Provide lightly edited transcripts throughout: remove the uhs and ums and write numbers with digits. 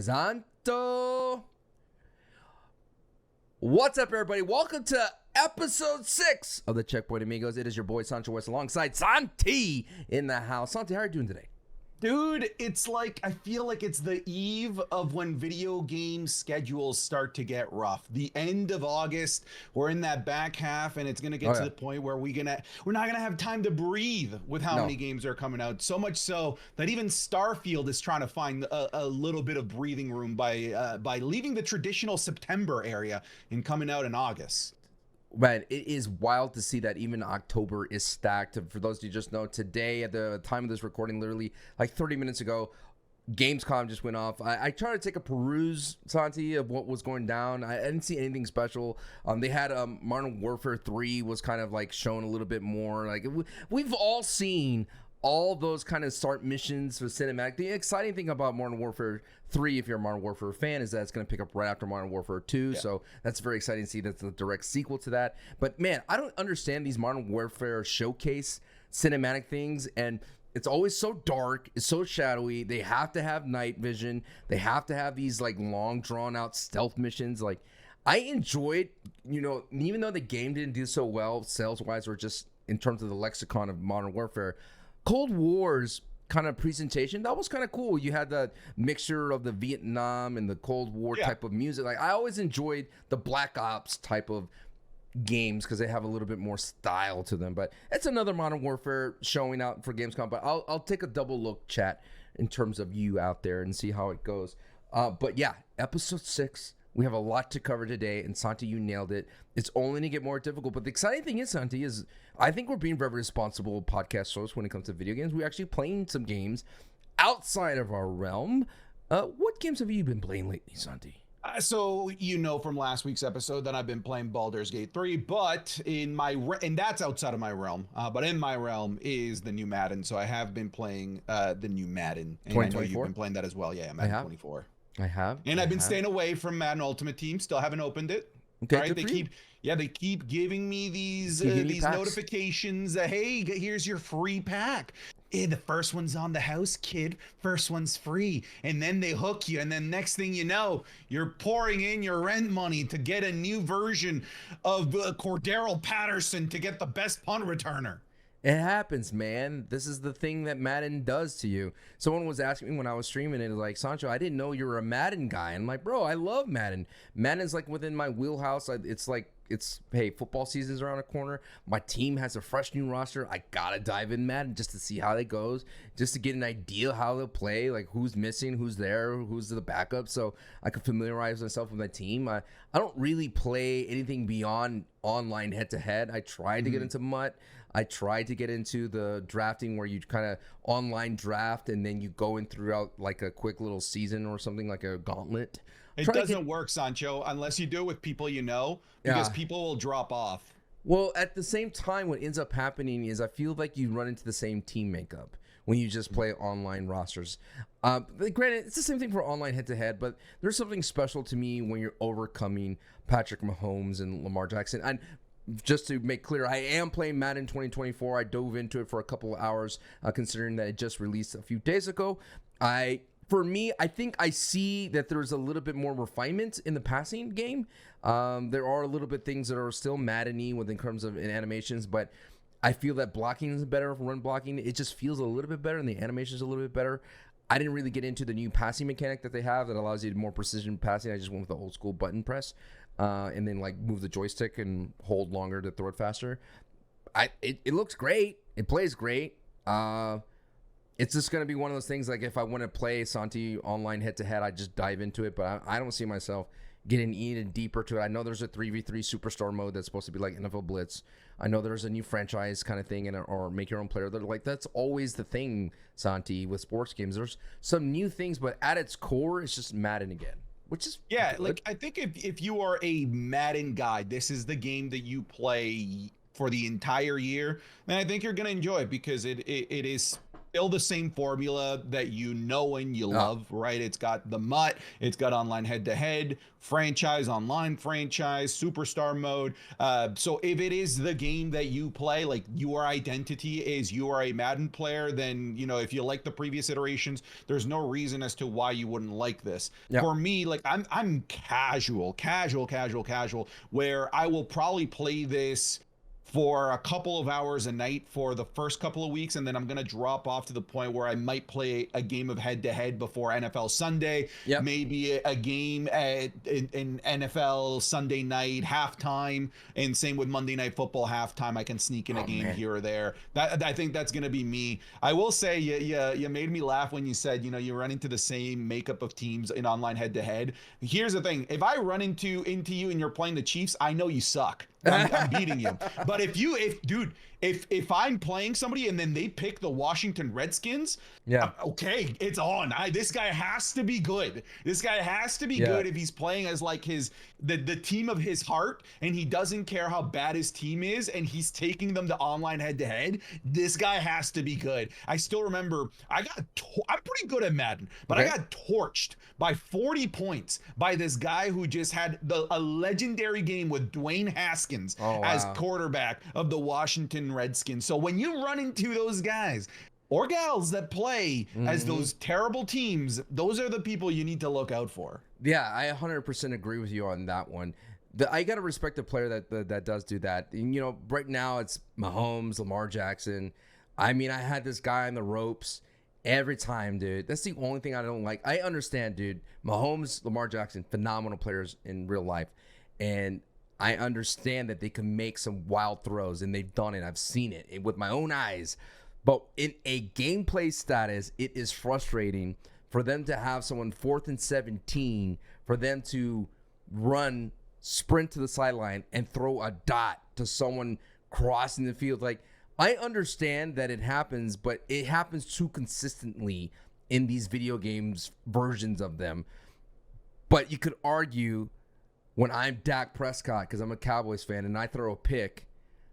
Sancho. What's up, everybody? Welcome to episode 6 of the CheckPoint Amigos. It is your boy ChanchoWest alongside Santi in the house. Santi, how are you doing today? Dude, it's like, I feel like it's the eve of when video game schedules start to get rough. The end of August, we're in that back half, and it's going to get to the point where we're not going to have time to breathe with how many games are coming out. So much so that even Starfield is trying to find a little bit of breathing room by leaving the traditional September area and coming out in August. Man, it is wild to see that even October is stacked. For those of you who just know, today at the time of this recording, literally like 30 minutes ago, Gamescom just went off. I tried to take a peruse, Santi, of what was going down. I didn't see anything special. They had Modern Warfare 3 was kind of like shown a little bit more. Like we've all seen all those kind of start missions for cinematic. The exciting thing about Modern Warfare 3, if you're a Modern Warfare fan, is that it's going to pick up right after Modern Warfare 2. Yeah. So that's very exciting to see. That's the direct sequel to that. But man, I don't understand these Modern Warfare showcase cinematic things. And it's always so dark. It's so shadowy. They have to have night vision. They have to have these like long drawn out stealth missions. Like I enjoyed, even though the game didn't do so well sales wise or just in terms of the lexicon of Modern Warfare, Cold War's kind of presentation, that was kind of cool. You had the mixture of the Vietnam and the Cold War type of music. Like I always enjoyed the Black Ops type of games because they have a little bit more style to them. But it's another Modern Warfare showing out for Gamescom. But I'll take a double look, chat, in terms of you out there and see how it goes. But yeah, episode 6. We have a lot to cover today, and Santi, you nailed it. It's only going to get more difficult, but the exciting thing is, Santi, is I think we're being very responsible podcast hosts when it comes to video games. We're actually playing some games outside of our realm. What games have you been playing lately, Santi? So from last week's episode that I've been playing Baldur's Gate 3, but and that's outside of my realm. But in my realm is the new Madden. So I have been playing the new Madden, and I know you've been playing that as well. Yeah, Madden 24. I have. And I've been staying away from Madden Ultimate Team. Still haven't opened it. Okay, right? They keep giving me these notifications. Hey, here's your free pack. The first one's on the house, kid. First one's free. And then they hook you. And then next thing you know, you're pouring in your rent money to get a new version of Cordero Patterson to get the best punt returner. It happens, man. This is the thing that Madden does to you. Someone was asking me when I was streaming it, like, Sancho, I didn't know you were a Madden guy. I'm like, bro, I love Madden. Madden's like within my wheelhouse. Hey, football season's around the corner. My team has a fresh new roster. I gotta dive in Madden just to see how it goes, just to get an idea how they'll play, like who's missing, who's there, who's the backup, so I can familiarize myself with my team. I don't really play anything beyond online head-to-head. I tried to get into MUT. I tried to get into the drafting where you kind of online draft and then you go in throughout like a quick little season or something like a gauntlet. It doesn't work, Sancho, unless you do it with people because people will drop off. Well, at the same time, what ends up happening is I feel like you run into the same team makeup when you just play online rosters. Granted, it's the same thing for online head-to-head, but there's something special to me when you're overcoming Patrick Mahomes and Lamar Jackson. And just to make clear, I am playing Madden 2024. I dove into it for a couple of hours, considering that it just released a few days ago. For me, I think I see that there's a little bit more refinement in the passing game. There are a little bit things that are still Madden-y in terms of animations, but I feel that blocking is better for run blocking. It just feels a little bit better, and the animation is a little bit better. I didn't really get into the new passing mechanic that they have that allows you to more precision passing. I just went with the old school button press. And then like move the joystick and hold longer to throw it faster. It looks great. It plays great. It's just going to be one of those things like if I want to play Santi online head-to-head, I just dive into it. But I don't see myself getting even deeper to it. I know there's a 3v3 superstar mode that's supposed to be like NFL Blitz. I know there's a new franchise kind of thing or make your own player. They're like, that's always the thing, Santi, with sports games. There's some new things, but at its core, it's just Madden again. Which is good. Like I think if you are a Madden guy, this is the game that you play for the entire year, then I think you're gonna enjoy it because it is still the same formula that you know and you love, right? It's got the MUT, it's got online head-to-head, franchise, online franchise, superstar mode. So if it is the game that you play, like your identity is you are a Madden player, then, you know, if you like the previous iterations, there's no reason as to why you wouldn't like this. Yep. For me, like I'm casual, where I will probably play this for a couple of hours a night for the first couple of weeks, and then I'm going to drop off to the point where I might play a game of head-to-head before NFL Sunday, maybe a game in NFL Sunday night halftime, and same with Monday Night Football halftime. I can sneak in a game here or there. I think that's going to be me. I will say you made me laugh when you said, you know, you run into the same makeup of teams in online head-to-head. Here's the thing. If I run into you and you're playing the Chiefs, I know you suck. I'm beating you. But if I'm playing somebody and then they pick the Washington Redskins, okay, it's on. This guy has to be good. This guy has to be good if he's playing as like the team of his heart, and he doesn't care how bad his team is, and he's taking them to online head-to-head. This guy has to be good. I still remember I'm pretty good at Madden, but I got torched by 40 points by this guy who just had a legendary game with Dwayne Haskins as quarterback of the Washington Redskins. So when you run into those guys or gals that play as those terrible teams, those are the people you need to look out for. Yeah, I 100% agree with you on that one. I got to respect the player that does do that. And, you know, right now it's Mahomes, Lamar Jackson. I mean, I had this guy on the ropes every time, dude. That's the only thing I don't like. I understand, dude. Mahomes, Lamar Jackson, phenomenal players in real life. And I understand that they can make some wild throws, and they've done it. I've seen it with my own eyes. But in a gameplay status, it is frustrating for them to have someone 4th and 17, for them to sprint to the sideline and throw a dot to someone crossing the field. Like, I understand that it happens, but it happens too consistently in these video games versions of them. But you could argue, when I'm Dak Prescott, because I'm a Cowboys fan, and I throw a pick,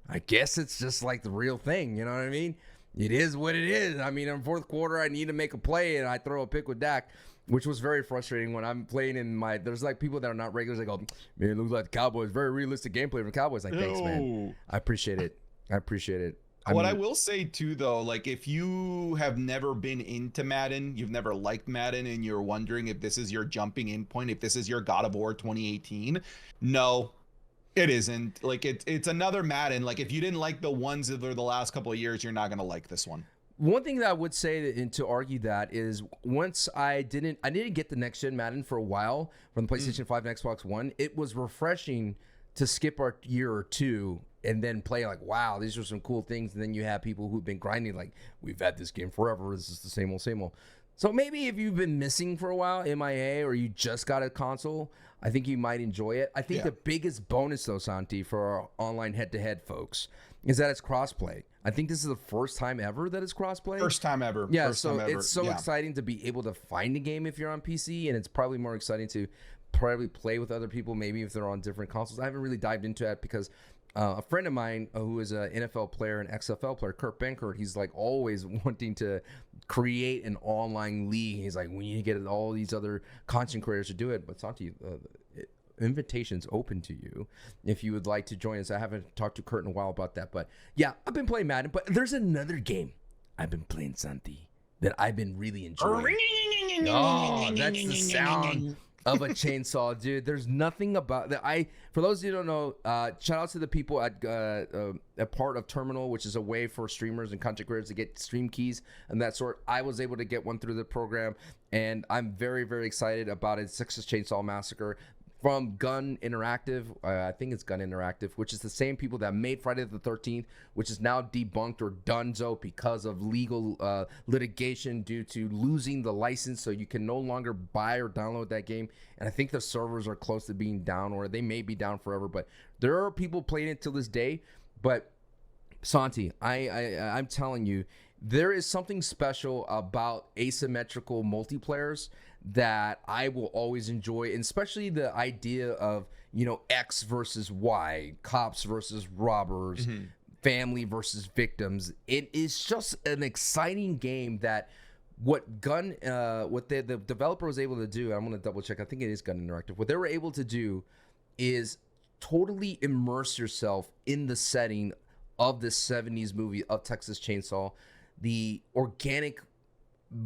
I guess it's just like the real thing. You know what I mean? It is what it is. I mean, in fourth quarter, I need to make a play, and I throw a pick with Dak, which was very frustrating when I'm playing there's like people that are not regulars. They go, man, it looks like the Cowboys. Very realistic gameplay for the Cowboys. Like, thanks, man. I appreciate it. I will say, too, though, like, if you have never been into Madden, you've never liked Madden, and you're wondering if this is your jumping in point, if this is your God of War 2018, no, it isn't. Like, it's another Madden. Like, if you didn't like the ones over the last couple of years, you're not going to like this one. One thing that I would say to argue that is, once I didn't get the next gen Madden for a while from the PlayStation 5 and Xbox One, it was refreshing to skip a year or two and then play like, wow, these are some cool things. And then you have people who've been grinding like, we've had this game forever. This is the same old. So maybe if you've been missing for a while, MIA, or you just got a console, I think you might enjoy it. I think the biggest bonus, though, Santi, for our online head-to-head folks, is that it's crossplay. I think this is the first time ever that it's crossplay. First time ever. Yeah, it's so exciting to be able to find a game if you're on PC, and it's probably more exciting to probably play with other people, maybe if they're on different consoles. I haven't really dived into that because a friend of mine who is an NFL player and XFL player, Kurt Benkert, he's like always wanting to create an online league. He's like, we need to get all these other content creators to do it. But Santi, invitation's open to you if you would like to join us. I haven't talked to Kurt in a while about that, but yeah, I've been playing Madden. But there's another game I've been playing, Santi, that I've been really enjoying. Oh, that's the sound of a chainsaw, dude. There's nothing about that. For those of you who don't know, shout out to the people at a part of Terminal, which is a way for streamers and content creators to get stream keys and that sort. I was able to get one through the program, and I'm very, very excited about it. Texas Chainsaw Massacre from Gun Interactive. I think it's Gun Interactive, which is the same people that made Friday the 13th, which is now debunked or donezo because of legal litigation due to losing the license. So you can no longer buy or download that game. And I think the servers are close to being down, or they may be down forever. But there are people playing it till this day. But Santi, I'm telling you, there is something special about asymmetrical multiplayers that I will always enjoy, and especially the idea of, X versus Y, cops versus robbers. family versus victims. It is just an exciting game that what the developer was able to do. I'm going to double check. I think it is Gun Interactive. What they were able to do is totally immerse yourself in the setting of this 70s movie of Texas Chainsaw. The organic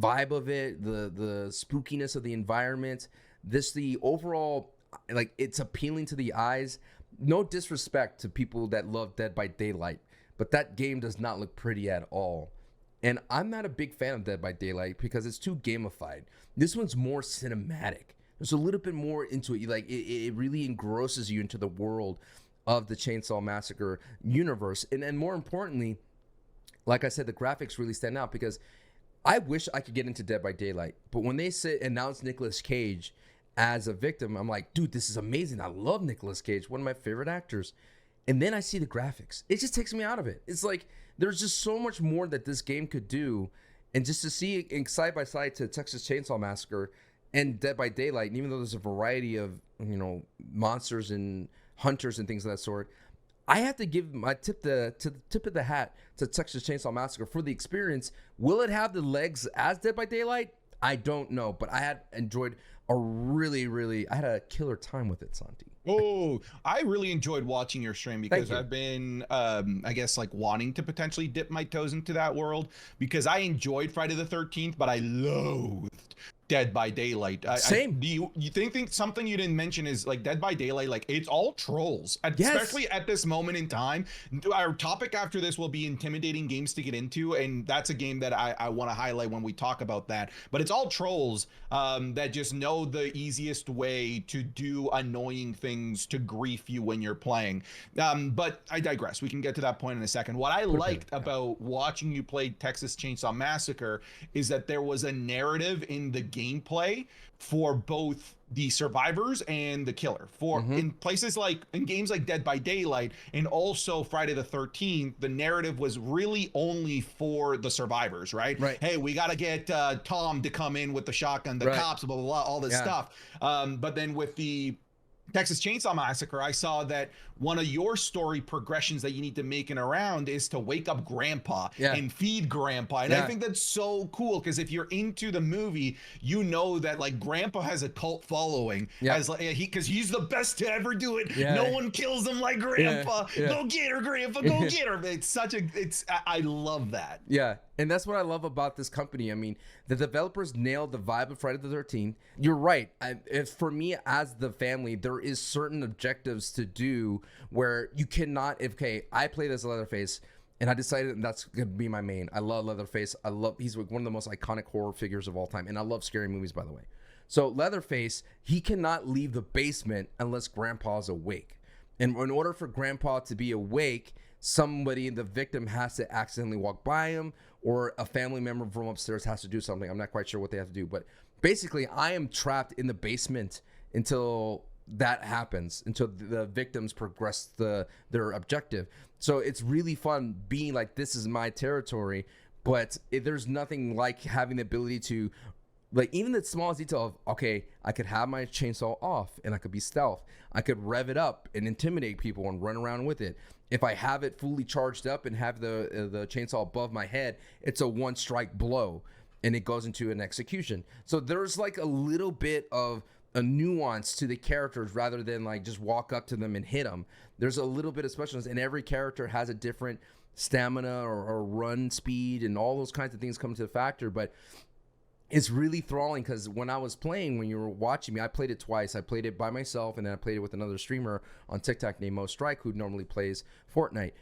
vibe of it, the spookiness of the environment, the overall, like, it's appealing to the eyes. No disrespect to people that love Dead by Daylight, but that game does not look pretty at all. And I'm not a big fan of Dead by Daylight because it's too gamified. This one's more cinematic. There's a little bit more into it. Like, it really engrosses you into the world of the Chainsaw Massacre universe. And more importantly, like I said, the graphics really stand out because I wish I could get into Dead by Daylight. But when they announced Nicolas Cage as a victim, I'm like, dude, this is amazing. I love Nicolas Cage, one of my favorite actors. And then I see the graphics. It just takes me out of it. It's like there's just so much more that this game could do. And just to see it side by side to Texas Chainsaw Massacre and Dead by Daylight, and even though there's a variety of, monsters and hunters and things of that sort, I have to give my tip of the hat to Texas Chainsaw Massacre for the experience. Will it have the legs as Dead by Daylight? I don't know, but I had enjoyed I had a killer time with it, Santi. Oh, I really enjoyed watching your stream because I've been, I guess, like, wanting to potentially dip my toes into that world because I enjoyed Friday the 13th, but I loathed Dead by Daylight. Same. Do you think something you didn't mention is, like, Dead by Daylight, like, it's all trolls, especially at this moment in time. Our topic after this will be intimidating games to get into, and that's a game that I want to highlight when we talk about that. But it's all trolls that just know the easiest way to do annoying things to grief you when you're playing. But I digress. We can get to that point in a second. What I liked about watching you play Texas Chainsaw Massacre is that there was a narrative in the gameplay for both the survivors and the killer. In places like in games like Dead by Daylight and also Friday the 13th, the narrative was really only for the survivors, right? Hey, we got to get Tom to come in with the shotgun, the cops, blah, blah, blah, all this stuff. But then with the Texas Chainsaw Massacre, I saw that one of your story progressions that you need to make in around is to wake up Grandpa and feed Grandpa. And I think that's so cool because if you're into the movie, you know that, like, Grandpa has a cult following as, like, because he's the best to ever do it. No one kills him like Grandpa. Go get her, Grandpa. Go get her. I love that. Yeah. And that's what I love about this company. I mean, the developers nailed the vibe of Friday the 13th. You're right. For me, as the family, there is certain objectives to do where you cannot, I play this Leatherface and I decided that's going to be my main. I love Leatherface. He's one of the most iconic horror figures of all time. And I love scary movies, by the way. So Leatherface, he cannot leave the basement unless Grandpa's awake. And in order for Grandpa to be awake, somebody, the victim, has to accidentally walk by him, or a family member from upstairs has to do something. I'm not quite sure what they have to do, but basically I am trapped in the basement until that happens, until the victims progress their objective. So it's really fun being like, this is my territory, but there's nothing like having the ability to, like, even the smallest detail of, I could have my chainsaw off and I could be stealth. I could rev it up and intimidate people and run around with it. If I have it fully charged up and have the chainsaw above my head, it's a one strike blow and it goes into an execution. So there's like a little bit of a nuance to the characters rather than like just walk up to them and hit them. There's a little bit of specialness, and every character has a different stamina or run speed, and all those kinds of things come to the factor. But it's really enthralling because when I was playing, when you were watching me, I played it twice. I played it by myself, and then I played it with another streamer on TikTok named Mo Strike, who normally plays Fortnite.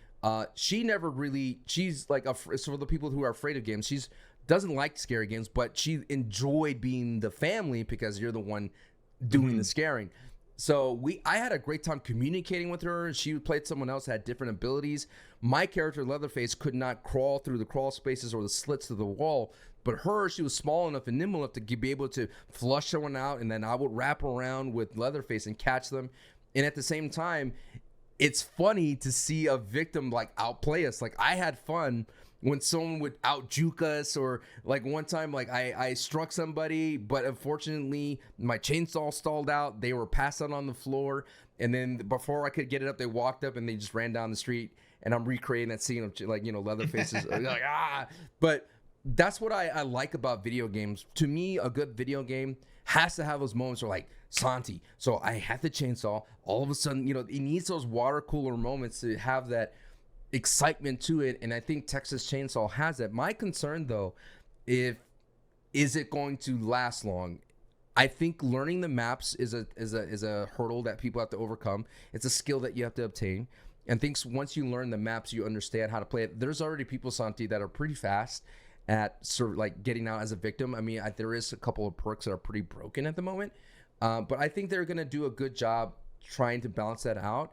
She's like, so for the people who are afraid of games, she's doesn't like scary games, but she enjoyed being the family because you're the one doing the scaring. So I had a great time communicating with her. She played someone else that had different abilities. My character, Leatherface, could not crawl through the crawl spaces or the slits of the wall, but she was small enough and nimble enough to be able to flush someone out, and then I would wrap around with Leatherface and catch them. And at the same time, it's funny to see a victim like outplay us. Like, I had fun when someone would out-juke us, or like one time, like I struck somebody, but unfortunately my chainsaw stalled out. They were passed out on the floor, and then before I could get it up, they walked up and they just ran down the street. and I'm recreating that scene of like, Leatherface's like, but that's what I like about video games. To me, a good video game has to have those moments where like, Santi, so I have the chainsaw, all of a sudden, it needs those water cooler moments to have that excitement to it. And I think Texas Chainsaw has that. My concern though, is it going to last long? I think learning the maps is a hurdle that people have to overcome. It's a skill that you have to obtain. And thinks once you learn the maps, you understand how to play it. There's already people, Santi, that are pretty fast at sort of like getting out as a victim. I mean, there is a couple of perks that are pretty broken at the moment. But I think they're going to do a good job trying to balance that out.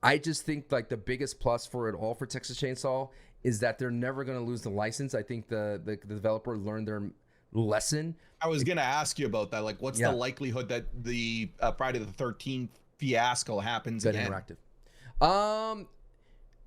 I just think like the biggest plus for it all for Texas Chainsaw is that they're never going to lose the license. I think the developer learned their lesson. I was going to ask you about that. Like, what's the likelihood that the Friday the 13th fiasco happens again? Interactive.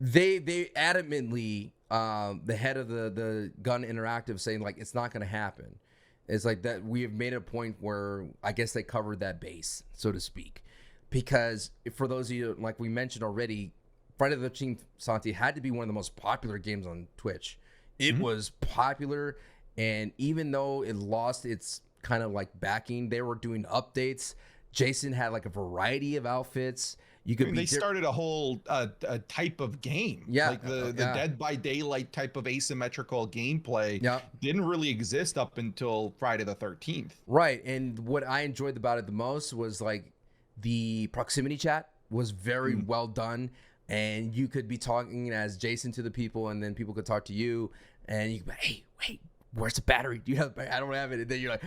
They adamantly, the head of the Gun Interactive saying like it's not going to happen. It's like that we have made a point where I guess they covered that base, so to speak. Because for those of you, like we mentioned already, Friday the 13th, Santi, had to be one of the most popular games on Twitch. It was popular, and even though it lost its kind of like backing, they were doing updates. Jason had like a variety of outfits. They started a whole a type of game. Yeah. Like the Dead by Daylight type of asymmetrical gameplay didn't really exist up until Friday the 13th. Right. And what I enjoyed about it the most was like the proximity chat was very well done. And you could be talking as Jason to the people, and then people could talk to you, and you could be like, hey, wait, where's the battery? Do you have? I don't have it. And then you're like,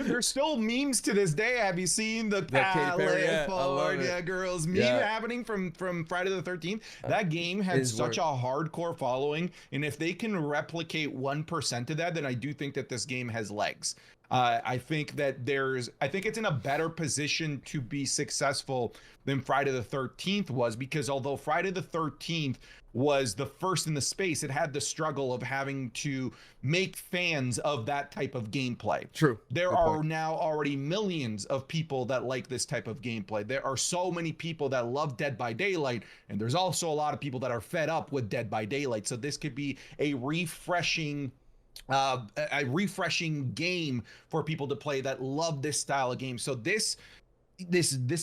There's still memes to this day. Have you seen the California Girls meme happening from Friday the 13th? That game had such a hardcore following, and if they can replicate 1% of that, then I do think that this game has legs. I think it's in a better position to be successful than Friday the 13th was, because although Friday the 13th was the first in the space, it had the struggle of having to make fans of that type of gameplay. True. There are now already millions of people that like this type of gameplay. There are so many people that love Dead by Daylight, and there's also a lot of people that are fed up with Dead by Daylight. So this could be a refreshing game for people to play that love this style of game. So this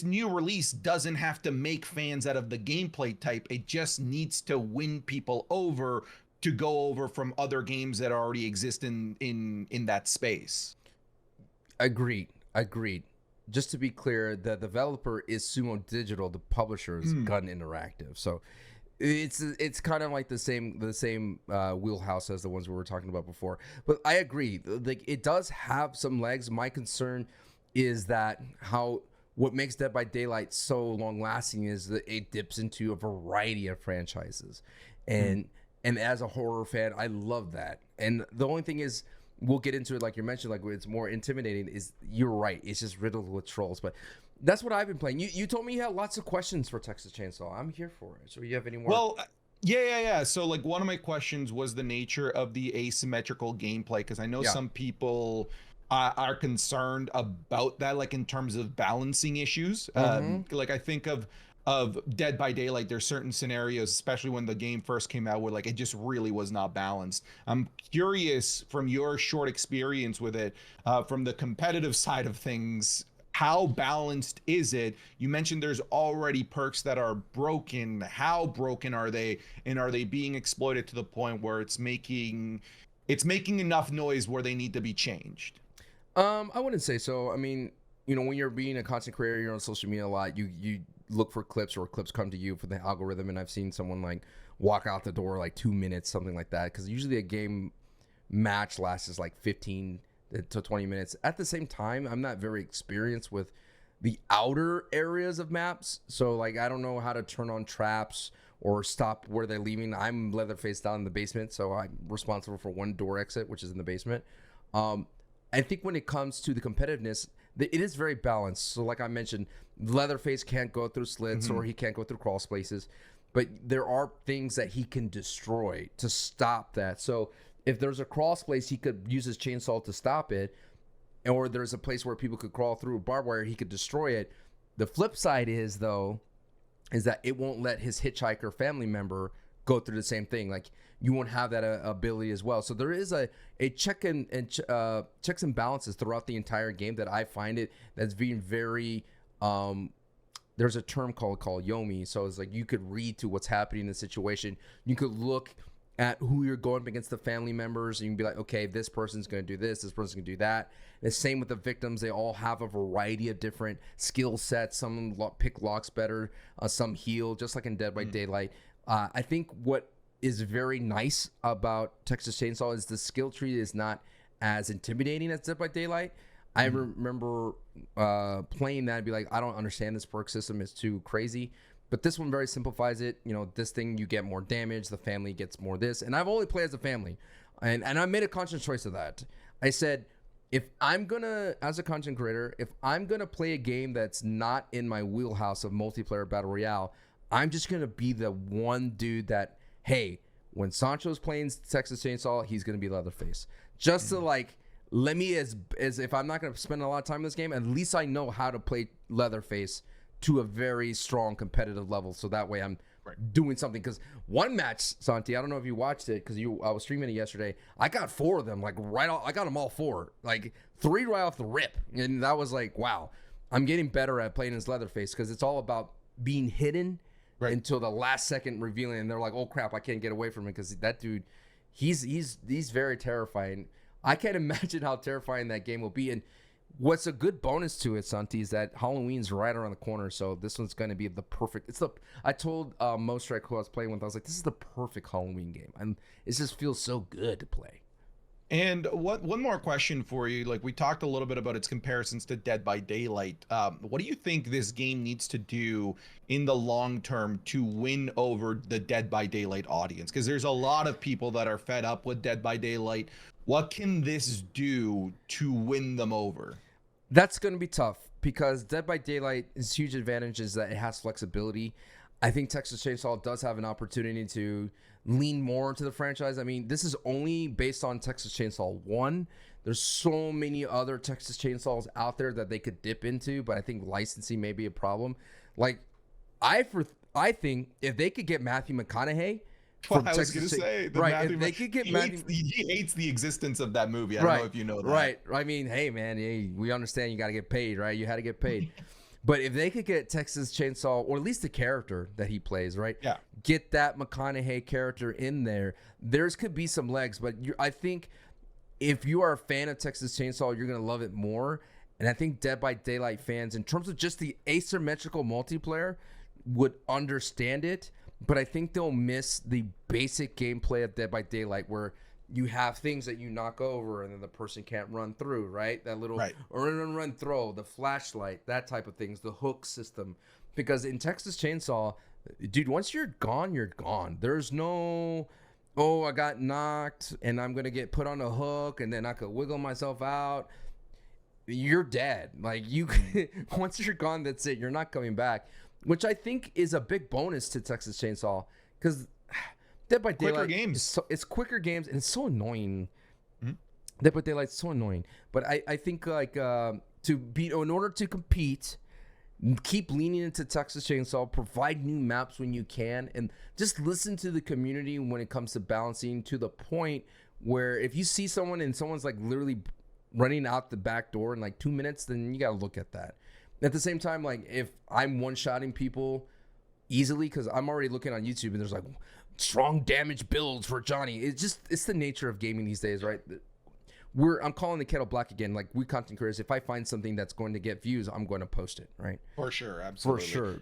new release doesn't have to make fans out of the gameplay type. It just needs to win people over to go over from other games that already exist in that space. Agreed. Just to be clear, the developer is Sumo Digital, the publisher is Gun Interactive. So it's kind of like the same wheelhouse as the ones we were talking about before. But I agree, like it does have some legs. My concern is that what makes Dead by Daylight so long lasting is that it dips into a variety of franchises, and as a horror fan, I love that. And the only thing is, we'll get into it, like you mentioned, like it's more intimidating. Is you're right, it's just riddled with trolls, but. That's what I've been playing. You told me you had lots of questions for Texas Chainsaw. I'm here for it. So you have any more? Well, yeah. So like one of my questions was the nature of the asymmetrical gameplay, because I know some people are concerned about that, like in terms of balancing issues. Like I think of Dead by Daylight, there's certain scenarios, especially when the game first came out, where like it just really was not balanced. I'm curious from your short experience with it, from the competitive side of things, how balanced is it? You mentioned there's already perks that are broken. How broken are they? And are they being exploited to the point where it's making enough noise where they need to be changed? I wouldn't say so. I mean, when you're being a content creator, you're on social media a lot, you look for clips, or clips come to you for the algorithm. And I've seen someone like walk out the door like 2 minutes, something like that. Because usually a game match lasts like 15 to 20 minutes. At the same time, I'm not very experienced with the outer areas of maps, so like I don't know how to turn on traps or stop where they're leaving. I'm Leatherface down in the basement, so I'm responsible for one door exit, which is in the basement. I think when it comes to the competitiveness, it is very balanced. So like I mentioned, Leatherface can't go through slits or he can't go through crawl spaces, but there are things that he can destroy to stop that. So if there's a crawl space, he could use his chainsaw to stop it, or there's a place where people could crawl through barbed wire, he could destroy it. The flip side is, though, is that it won't let his hitchhiker family member go through the same thing. Like, you won't have that ability as well. So there is a checks and balances throughout the entire game that I find it that's being very there's a term called Yomi. So it's like you could read to what's happening in the situation. You could look at who you're going up against, the family members, and you can be like, okay, this person's going to do this person's going to do that. And the same with the victims. They all have a variety of different skill sets. Some pick locks better, some heal, just like in Dead by Daylight. I think what is very nice about Texas Chainsaw is the skill tree is not as intimidating as Dead by Daylight. I remember playing that and be like, I don't understand this perk system. It's too crazy. But this one very simplifies it. You know, this thing, you get more damage. The family gets more this. And I've only played as a family. And I made a conscious choice of that. I said, if I'm going to, as a content creator, if I'm going to play a game that's not in my wheelhouse of multiplayer battle royale, I'm just going to be the one dude that, hey, when Sancho's playing Texas Chainsaw, he's going to be Leatherface. Just to like, let me, as if I'm not going to spend a lot of time in this game, at least I know how to play Leatherface to a very strong competitive level. So that way I'm doing something. Because one match, Santi, I don't know if you watched it, because I was streaming it yesterday. I got 4 of them, like right off. I got them all 4, like 3 right off the rip. And that was like, wow, I'm getting better at playing as Leatherface, because it's all about being hidden until the last second revealing. And they're like, oh crap, I can't get away from him, because that dude, he's very terrifying. I can't imagine how terrifying that game will be. And what's a good bonus to it, Santi, is that Halloween's right around the corner. So this one's going to be the perfect. I told Mostrek, who I was playing with, I was like, this is the perfect Halloween game. And it just feels so good to play. And one more question for you. Like, we talked a little bit about its comparisons to Dead by Daylight. What do you think this game needs to do in the long term to win over the Dead by Daylight audience? Because there's a lot of people that are fed up with Dead by Daylight. What can this do to win them over? That's going to be tough, because Dead by Daylight's huge advantage is that it has flexibility. I think Texas Chainsaw does have an opportunity to lean more into the franchise. I mean, this is only based on Texas Chainsaw 1. There's so many other Texas Chainsaws out there that they could dip into, but I think licensing may be a problem. Like, I think if they could get Matthew McConaughey, well, I was going to say, they could get he hates the existence of that movie. I don't know if you know that. Right. I mean, hey, man, we understand you got to get paid, right? You had to get paid. But if they could get Texas Chainsaw, or at least the character that he plays, right? Yeah. Get that McConaughey character in there, there's could be some legs. But I think if you are a fan of Texas Chainsaw, you're going to love it more. And I think Dead by Daylight fans, in terms of just the asymmetrical multiplayer, would understand it. But I think they'll miss the basic gameplay of Dead by Daylight, where you have things that you knock over and then the person can't run through, right? That little run throw, the flashlight, that type of things, the hook system. Because in Texas Chainsaw, dude, once you're gone, you're gone. There's no, oh, I got knocked and I'm going to get put on a hook and then I could wiggle myself out. You're dead. Like, once you're gone, that's it. You're not coming back. Which I think is a big bonus to Texas Chainsaw, because Dead by Daylight, quicker games. It's quicker games, and it's so annoying. Dead by Daylight's so annoying. But I think like in order to compete, keep leaning into Texas Chainsaw, provide new maps when you can, and just listen to the community when it comes to balancing, to the point where if you see someone and someone's like literally running out the back door in like 2 minutes, then you gotta look at that. At the same time, like, if I'm one-shotting people easily, because I'm already looking on YouTube and there's like strong damage builds for Johnny. It's the nature of gaming these days, right? I'm calling the kettle black again. Like, we content creators, if I find something that's going to get views, I'm going to post it, right? For sure, absolutely. For sure.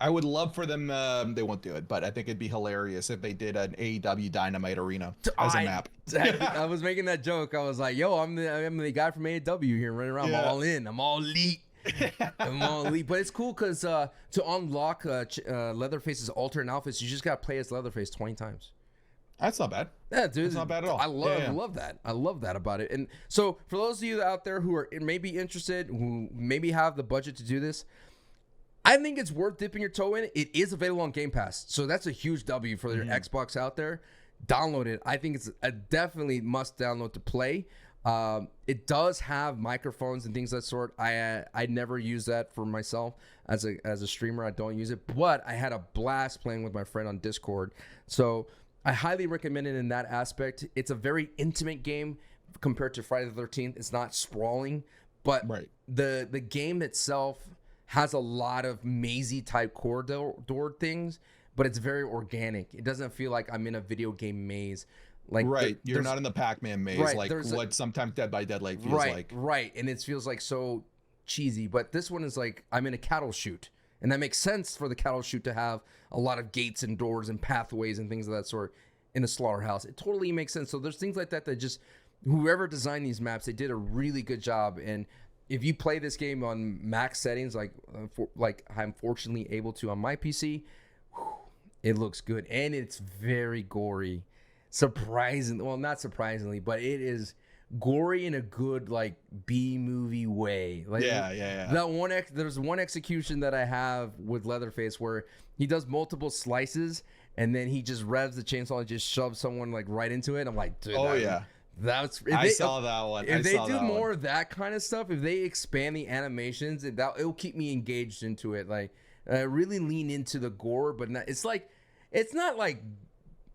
I would love for them, they won't do it, but I think it'd be hilarious if they did an AEW Dynamite Arena as a map. I was making that joke. I was like, yo, I'm the guy from AEW here running around. I'm all in. I'm all elite. But it's cool because to unlock Leatherface's alternate outfits, you just gotta play as Leatherface 20 times. That's not bad. Yeah, dude, it's not bad at all. I love that. I love that about it. And so for those of you out there who are maybe interested, who maybe have the budget to do this, I think it's worth dipping your toe in. It is available on Game Pass, so that's a huge W for your Xbox out there. Download it. I think it's a definitely must download to play. It does have microphones and things of that sort. I never use that for myself as a streamer. I don't use it, but I had a blast playing with my friend on Discord. So I highly recommend it in that aspect. It's a very intimate game compared to Friday the 13th. It's not sprawling, but the game itself has a lot of mazy type corridor things, but it's very organic. It doesn't feel like I'm in a video game maze. Like you're not in the Pac-Man maze, like what sometimes Dead by Daylight feels like. Right, and it feels like so cheesy. But this one is like I'm in a cattle chute, and that makes sense for the cattle chute to have a lot of gates and doors and pathways and things of that sort in a slaughterhouse. It totally makes sense. So there's things like that that just whoever designed these maps, they did a really good job. And if you play this game on max settings, like I'm fortunately able to on my PC, it looks good and it's very gory. Surprisingly, well, not surprisingly, but it is gory in a good like B movie way. Like that there's one execution that I have with Leatherface where he does multiple slices and then he just revs the chainsaw and just shoves someone like right into it. I'm like, dude, that's I saw that one. If they do more of that kind of stuff, if they expand the animations, it'll keep me engaged into it. Like really lean into the gore, but it's not like.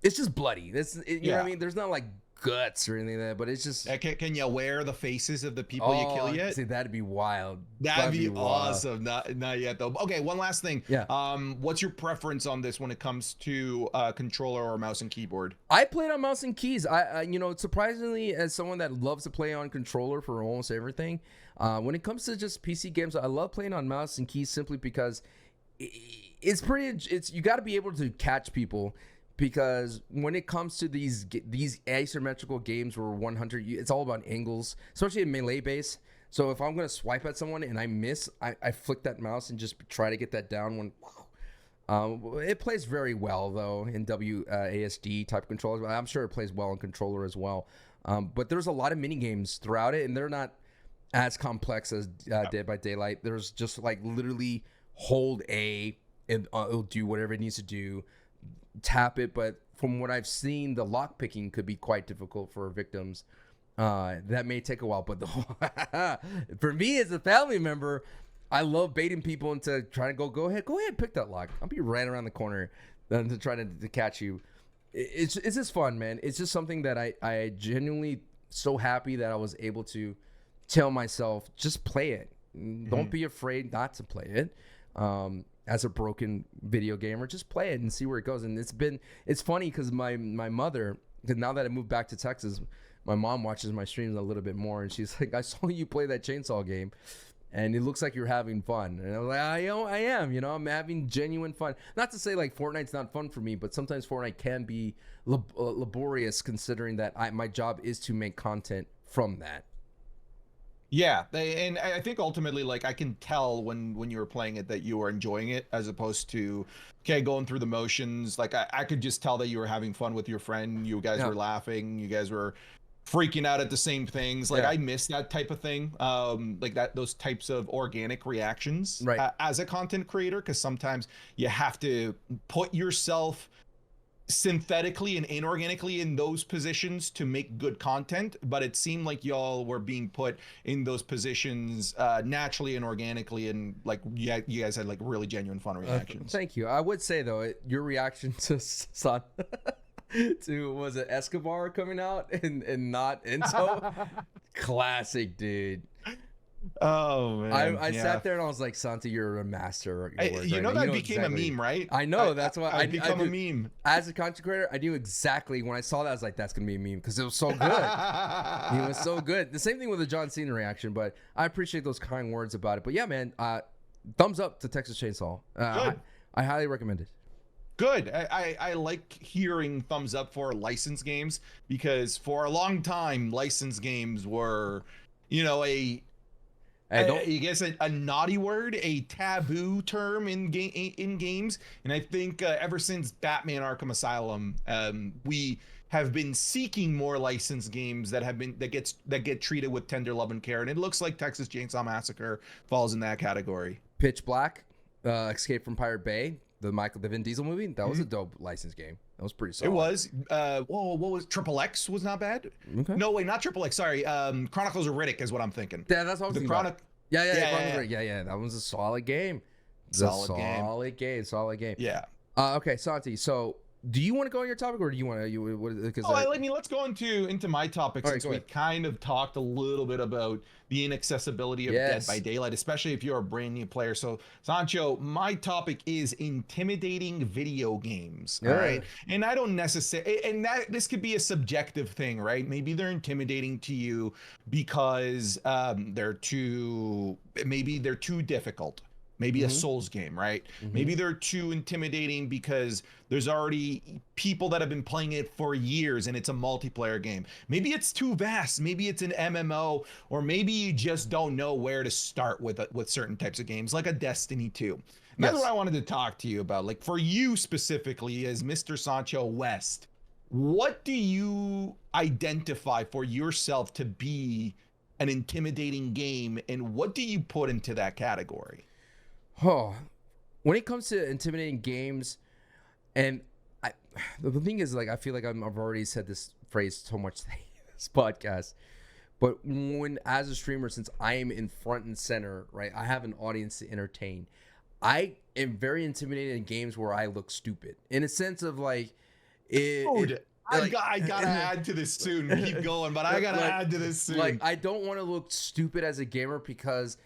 It's just bloody. You know what I mean? There's not like guts or anything like that, but it's just. Can you wear the faces of the people you kill yet? See, that'd be wild. That'd be awesome. Not yet though. Okay, one last thing. Yeah. What's your preference on this when it comes to controller or mouse and keyboard? I played on mouse and keys. I surprisingly, as someone that loves to play on controller for almost everything, when it comes to just PC games, I love playing on mouse and keys simply because it's you got to be able to catch people. Because when it comes to these asymmetrical games where 100, it's all about angles, especially in melee base. So if I'm going to swipe at someone and I miss, I flick that mouse and just try to get that down. It plays very well, though, in WASD type controllers. I'm sure it plays well in controller as well. But there's a lot of mini games throughout it, and they're not as complex as Dead by Daylight. There's just like literally hold A, and it'll do whatever it needs to do. Tap it, but from what I've seen, the lock picking could be quite difficult for victims. That may take a while, but for me as a family member, I love baiting people into trying to go ahead, pick that lock. I'll be right around the corner to try to catch you. It's just fun, man. It's just something that I genuinely so happy that I was able to tell myself, just play it. Don't be afraid not to play it. As a broken video gamer, just play it and see where it goes. And it's funny because my mother, because now that I moved back to Texas, my mom watches my streams a little bit more, and she's like, I saw you play that chainsaw game and it looks like you're having fun. And I was like, I am, I'm having genuine fun. Not to say like Fortnite's not fun for me, but sometimes Fortnite can be laborious considering that my job is to make content from that. Yeah, and I think ultimately, like, I can tell when you were playing it that you were enjoying it as opposed to, going through the motions. Like, I could just tell that you were having fun with your friend. You guys were laughing. You guys were freaking out at the same things. Like, I miss that type of thing. Like those types of organic reactions as a content creator, because sometimes you have to put yourself synthetically and inorganically in those positions to make good content, but it seemed like y'all were being put in those positions naturally and organically, and like you guys had like really genuine fun reactions. Thank you. I would say though, your reaction to was it Escobar coming out and not Enzo? Classic, dude. Oh man, I sat there and I was like, Santi, you're a master. That became a meme, right? I know. That's why I become a meme. As a content creator, I knew exactly when I saw that. I was like, that's gonna be a meme because it was so good. It was so good. The same thing with the John Cena reaction, but I appreciate those kind words about it. But yeah, man, thumbs up to Texas Chainsaw. I highly recommend it. Good. I like hearing thumbs up for licensed games, because for a long time, licensed games were, I guess a naughty word, a taboo term in games, and I think ever since Batman: Arkham Asylum, we have been seeking more licensed games that get treated with tender love and care, and it looks like Texas Chainsaw Massacre falls in that category. Pitch Black, Escape from Pirate Bay, the Vin Diesel movie. That was a dope licensed game. That was pretty solid. It was. Whoa, what was Triple X was not bad. Okay. No, wait, not Triple X. Sorry. Chronicles of Riddick is what I'm thinking. Yeah, that's what I was thinking about. Yeah. That was a solid game. Solid game. Yeah. Okay, Santi. So, do you want to go on your topic, or do you want to? Let's go into my topic, since we kind of talked a little bit about the inaccessibility of Dead by Daylight, especially if you're a brand new player. So, Sancho, my topic is intimidating video games. All right, and I don't necessarily, and that this could be a subjective thing, right? Maybe they're intimidating to you because they're too difficult. Maybe a Souls game, right? Maybe they're too intimidating because there's already people that have been playing it for years and it's a multiplayer game. Maybe it's too vast. Maybe it's an MMO, or maybe you just don't know where to start with certain types of games, like a Destiny 2. That's what I wanted to talk to you about. Like, for you specifically, as Mr. SanchoWest, what do you identify for yourself to be an intimidating game, and what do you put into that category? Oh, when it comes to intimidating games, and the thing is, like, I feel like I've already said this phrase so much in this podcast, but as a streamer, since I am in front and center, right, I have an audience to entertain. I am very intimidated in games where I look stupid, in a sense of like, I gotta add to this soon. Keep going, but I gotta add to this soon. Like, I don't want to look stupid as a gamer because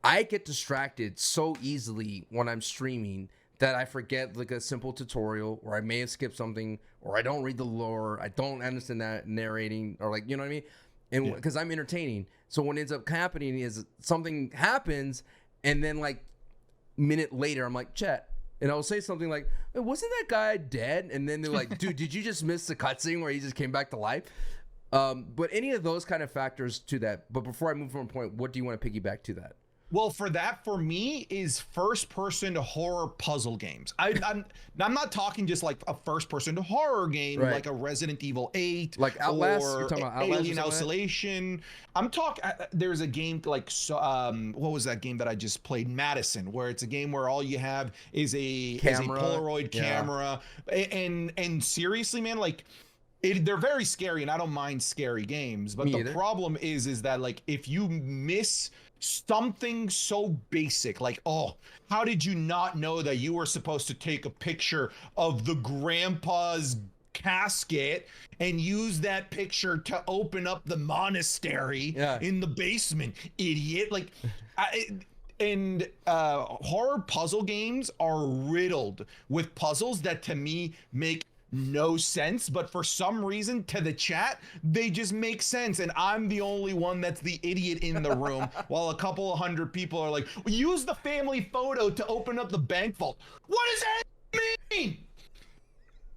I get distracted so easily when I'm streaming that I forget like a simple tutorial, or I may have skipped something, or I don't read the lore, I don't understand that narrating, or like, you know what I mean? And because I'm entertaining. So what ends up happening is something happens, and then like minute later, I'm like, chat. And I'll say something like, hey, wasn't that guy dead? And then they're like, dude, did you just miss the cutscene where he just came back to life? But any of those kind of factors to that. But before I move from a point, what do you want to piggyback to that? Well, for me is first-person horror puzzle games. I'm not talking just like a first-person horror game, like a Resident Evil 8, like Outlast, or you're talking about Outlast, Alien Isolation. I'm talking. There's a game like what was that game that I just played? Madison, where it's a game where all you have is a Polaroid camera, and seriously, man, like. They're very scary, and I don't mind scary games, but the problem is that like if you miss something so basic, like, oh, how did you not know that you were supposed to take a picture of the grandpa's casket and use that picture to open up the monastery in the basement, idiot? Like, horror puzzle games are riddled with puzzles that to me make no sense, but for some reason to the chat they just make sense, and I'm the only one that's the idiot in the room while a couple of hundred people are like, use the family photo to open up the bank vault. What does that mean?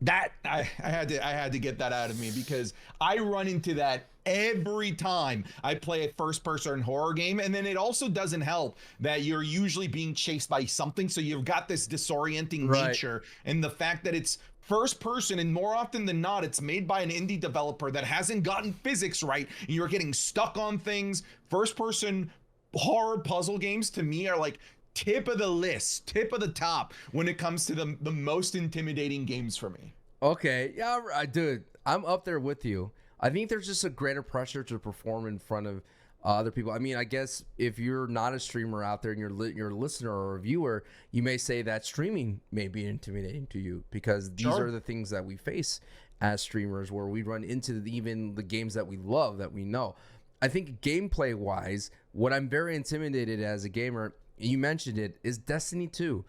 That I had to get that out of me, because I run into that every time I play a first-person horror game. And then it also doesn't help that you're usually being chased by something, so you've got this disorienting nature, and the fact that it's first person, and more often than not it's made by an indie developer that hasn't gotten physics right, and you're getting stuck on things. First person horror puzzle games to me are like tip of the list, tip of the top when it comes to the most intimidating games for me. Okay, yeah, dude, I'm up there with you. I think there's just a greater pressure to perform in front of other people. I mean, I guess if you're not a streamer out there and you're a listener or a viewer, you may say that streaming may be intimidating to you, because these are the things that we face as streamers, where we run into even the games that we love, that we know. I think gameplay wise, what I'm very intimidated as a gamer, you mentioned it, is Destiny 2.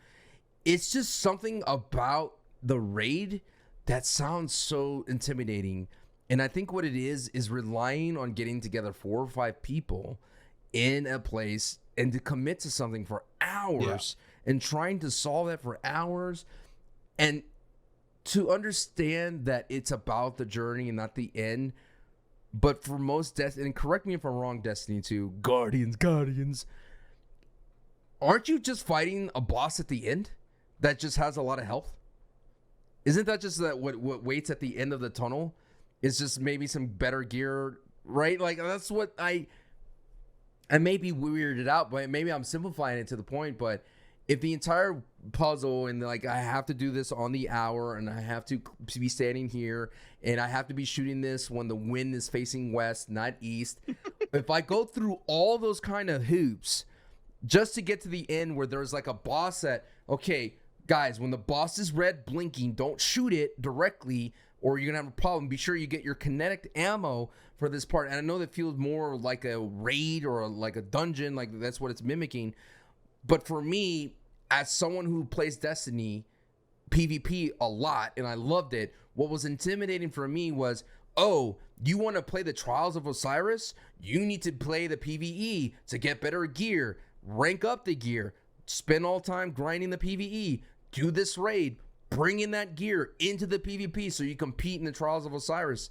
It's just something about the raid that sounds so intimidating. And I think what it is relying on getting together 4 or 5 people in a place and to commit to something for hours and trying to solve that for hours, and to understand that it's about the journey and not the end. But for most and correct me if I'm wrong, Destiny 2, Guardians, aren't you just fighting a boss at the end that just has a lot of health? Isn't that just that what waits at the end of the tunnel? It's just maybe some better gear, right? Like, that's what I may be weirded out, but maybe I'm simplifying it to the point, but if the entire puzzle and like I have to do this on the hour and I have to be standing here and I have to be shooting this when the wind is facing west, not east. If I go through all those kind of hoops just to get to the end where there's like a boss that, okay, guys, when the boss is red blinking, don't shoot it directly or you're gonna have a problem. Be sure you get your kinetic ammo for this part. And I know that feels more like a raid or like a dungeon, like that's what it's mimicking. But for me, as someone who plays Destiny PvP a lot, and I loved it, what was intimidating for me was, oh, you want to play the Trials of Osiris? You need to play the PvE to get better gear, rank up the gear, spend all time grinding the PvE, do this raid, bring in that gear into the PvP so you compete in the Trials of Osiris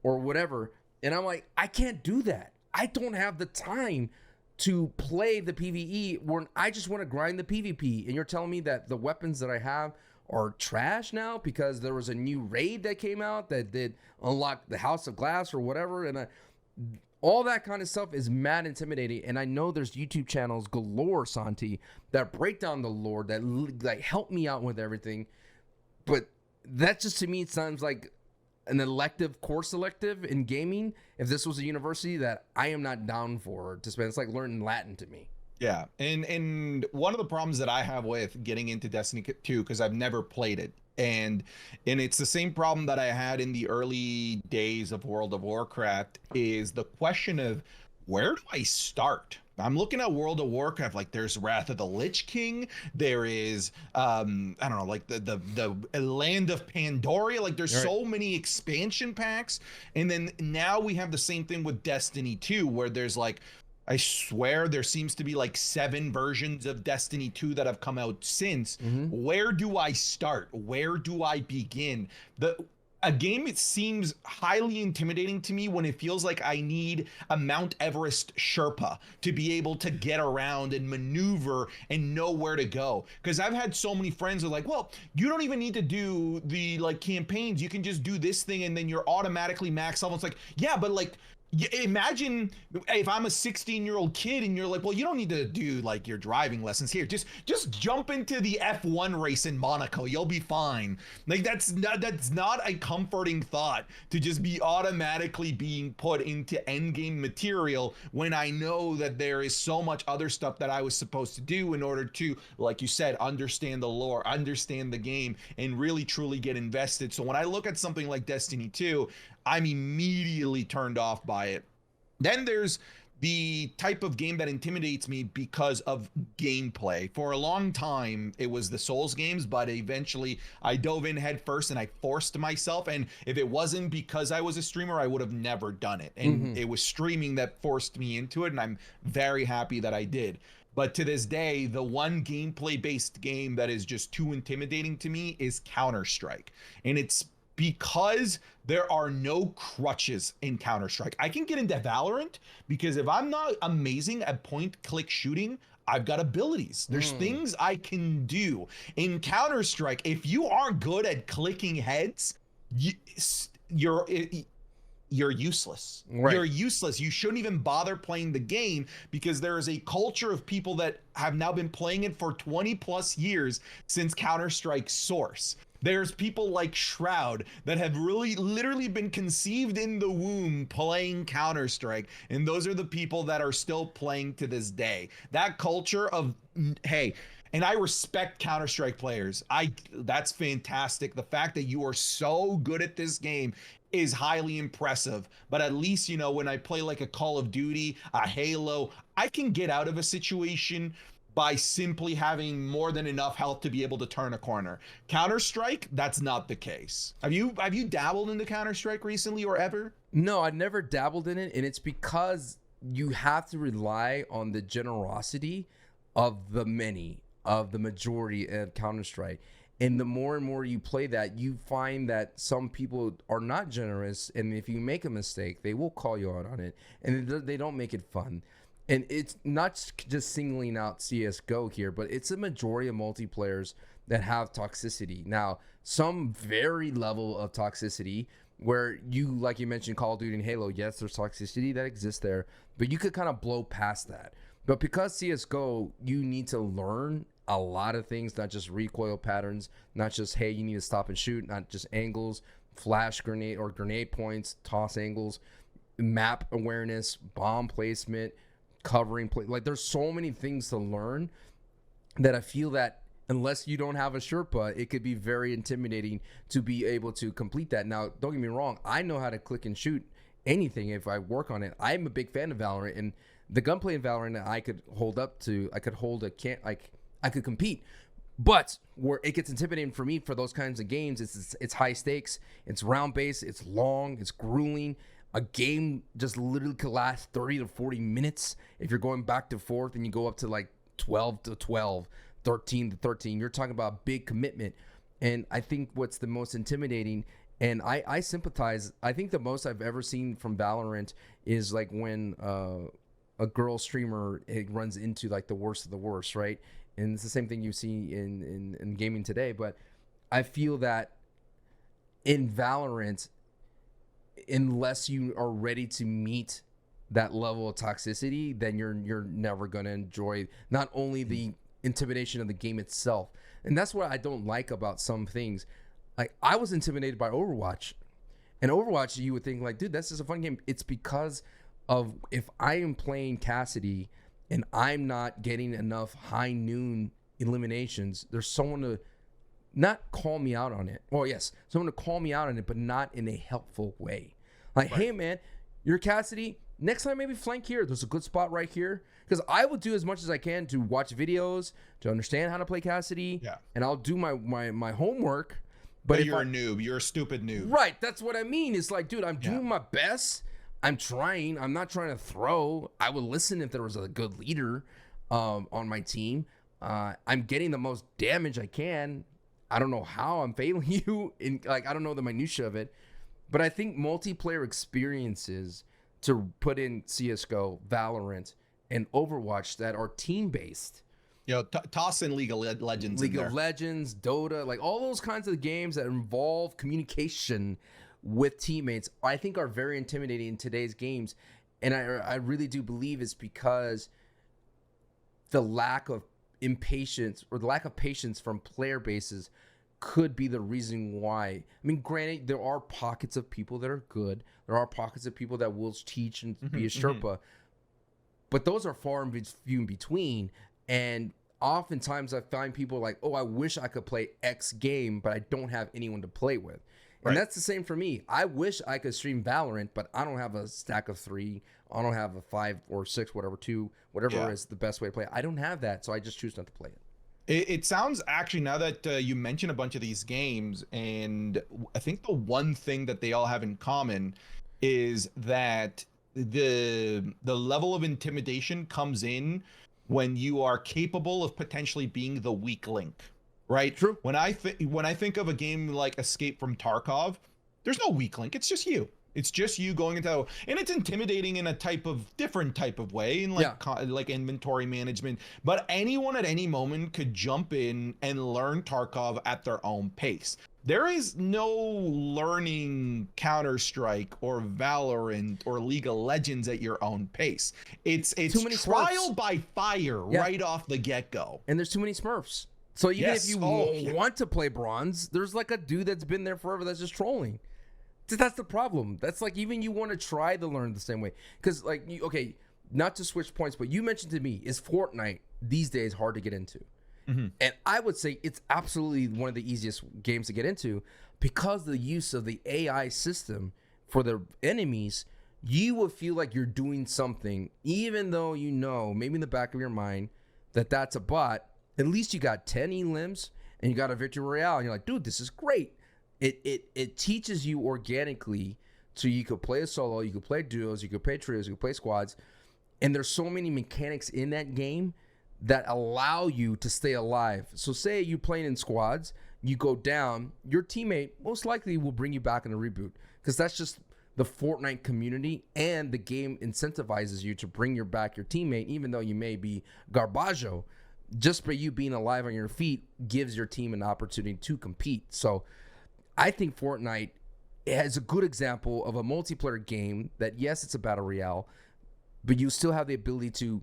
or whatever. And I'm like, I can't do that. I don't have the time to play the PvE when I just want to grind the PvP. And you're telling me that the weapons that I have are trash now because there was a new raid that came out that did unlock the House of Glass or whatever. And all that kind of stuff is mad intimidating. And I know there's YouTube channels galore, Santi, that break down the lore, that like help me out with everything. But that just to me, it sounds like an elective course elective in gaming. If this was a university that I am not down for to spend, it's like learning Latin to me. Yeah, and one of the problems that I have with getting into Destiny 2, because I've never played it, and it's the same problem that I had in the early days of World of Warcraft, is the question of where do I start? I'm looking at World of Warcraft, like there's Wrath of the Lich King, there is I don't know, like the Land of Pandoria, like there's so many expansion packs. And then now we have the same thing with Destiny 2, where there's like, I swear there seems to be like 7 versions of Destiny 2 that have come out since. Where do I start? Where do I begin? A game, it seems highly intimidating to me when it feels like I need a Mount Everest Sherpa to be able to get around and maneuver and know where to go. Because I've had so many friends who are like, well, you don't even need to do the like campaigns. You can just do this thing and then you're automatically max level. It's like, yeah, but like, imagine if I'm a 16-year-old kid and you're like, well, you don't need to do like your driving lessons here. Just jump into the F1 race in Monaco. You'll be fine. Like that's not a comforting thought to just be automatically being put into endgame material when I know that there is so much other stuff that I was supposed to do in order to, like you said, understand the lore, understand the game, and really truly get invested. So when I look at something like Destiny 2, I'm immediately turned off by it. Then there's the type of game that intimidates me because of gameplay. For a long time, it was the Souls games, but eventually I dove in head first and I forced myself. And if it wasn't because I was a streamer, I would have never done it. And it was streaming that forced me into it. And I'm very happy that I did. But to this day, the one gameplay-based game that is just too intimidating to me is Counter-Strike. And it's because there are no crutches in Counter-Strike. I can get into Valorant because if I'm not amazing at point-click shooting, I've got abilities. There's things I can do. In Counter-Strike, if you aren't good at clicking heads, you're useless. Right. You're useless. You shouldn't even bother playing the game because there is a culture of people that have now been playing it for 20 plus years since Counter-Strike's source. There's people like Shroud that have really literally been conceived in the womb playing Counter-Strike. And those are the people that are still playing to this day. That culture of, hey, and I respect Counter-Strike players. That's fantastic. The fact that you are so good at this game is highly impressive. But at least, you know, when I play like a Call of Duty, a Halo, I can get out of a situation by simply having more than enough health to be able to turn a corner. Counter-Strike, that's not the case. Have you dabbled into Counter-Strike recently or ever? No, I never dabbled in it, and it's because you have to rely on the generosity of the majority of Counter-Strike. And the more and more you play that, you find that some people are not generous, and if you make a mistake, they will call you out on it, and they don't make it fun. And it's not just singling out CSGO here, but it's a majority of multiplayers that have toxicity. Now, some very level of toxicity where you, like you mentioned, Call of Duty and Halo, yes, there's toxicity that exists there, but you could kind of blow past that. But because CSGO, you need to learn a lot of things, not just recoil patterns, not just, hey, you need to stop and shoot, not just angles, flash grenade or grenade points, toss angles, map awareness, bomb placement, covering play. Like, there's so many things to learn that I feel that unless you don't have a Sherpa, it could be very intimidating to be able to complete that. Now, don't get me wrong, I know how to click and shoot anything if I work on it. I'm a big fan of Valorant, and the gunplay in Valorant I could hold up to, I could compete. But where it gets intimidating for me for those kinds of games, it's high stakes, it's round based, it's long, it's grueling. A game just literally could last 30 to 40 minutes if you're going back to forth and you go up to like 12 to 12, 13 to 13. You're talking about a big commitment. And I think what's the most intimidating, and I sympathize, I think the most I've ever seen from Valorant is like when a girl streamer, it runs into like the worst of the worst, right? And it's the same thing you see in gaming today. But I feel that in Valorant, unless you are ready to meet that level of toxicity, then you're never going to enjoy not only the intimidation of the game itself. And that's what I don't like about some things. Like, I was intimidated by Overwatch. And Overwatch, you would think like, dude, that's just a fun game. It's because of, if I am playing Cassidy and I'm not getting enough high noon eliminations, there's someone to not call me out on it. Well, yes, someone to call me out on it, but not in a helpful way. Like, right. Hey, man, you're Cassidy. Next time, maybe flank here. There's a good spot right here. Because I will do as much as I can to watch videos, to understand how to play Cassidy. Yeah. And I'll do my homework. But you're a noob. You're a stupid noob. Right. That's what I mean. It's like, dude, I'm doing my best. I'm trying. I'm not trying to throw. I would listen if there was a good leader on my team. I'm getting the most damage I can. I don't know how I'm failing you. I don't know the minutia of it. But I think multiplayer experiences, to put in CSGO, Valorant, and Overwatch that are team-based. Toss in League of Legends. League of Legends, Dota, like all those kinds of games that involve communication with teammates, I think are very intimidating in today's games. And I really do believe it's because the lack of impatience or the lack of patience from player bases could be the reason why. I mean, granted, there are pockets of people that are good. There are pockets of people that will teach and be a Sherpa. But those are far and few in between. And oftentimes I find people like, oh, I wish I could play X game, but I don't have anyone to play with. And that's the same for me. I wish I could stream Valorant, but I don't have a stack of 3. I don't have a 5 or 6, whatever, 2, whatever is the best way to play it. I don't have that, so I just choose not to play it. It sounds, actually, now that you mention a bunch of these games, and I think the one thing that they all have in common is that the level of intimidation comes in when you are capable of potentially being the weak link, right? True. When I think of a game like Escape from Tarkov, there's no weak link. It's just you. It's just you going into, and it's intimidating in a different type of way, in like inventory management. But anyone at any moment could jump in and learn Tarkov at their own pace. There is no learning Counter-Strike or Valorant or League of Legends at your own pace. It's trial by fire right off the get-go. And there's too many Smurfs. So even if you want to play bronze, there's like a dude that's been there forever that's just trolling. That's the problem. That's like, even you want to try to learn the same way. Because like, okay, not to switch points, but you mentioned to me, is Fortnite these days hard to get into? And I would say it's absolutely one of the easiest games to get into, because the use of the AI system for the enemies, you will feel like you're doing something, even though you know, maybe in the back of your mind, that that's a bot. At least you got 10 elims and you got a victory royale, and you're like, dude, this is great. It teaches you organically, so you could play a solo, you could play duos, you could play trios, you could play squads, and there's so many mechanics in that game that allow you to stay alive. So say you're playing in squads, you go down, your teammate most likely will bring you back in a reboot, because that's just the Fortnite community, and the game incentivizes you to bring back your teammate, even though you may be garbaggio. Just by you being alive on your feet gives your team an opportunity to compete. So I think Fortnite has a good example of a multiplayer game that, yes, it's a battle royale, but you still have the ability to,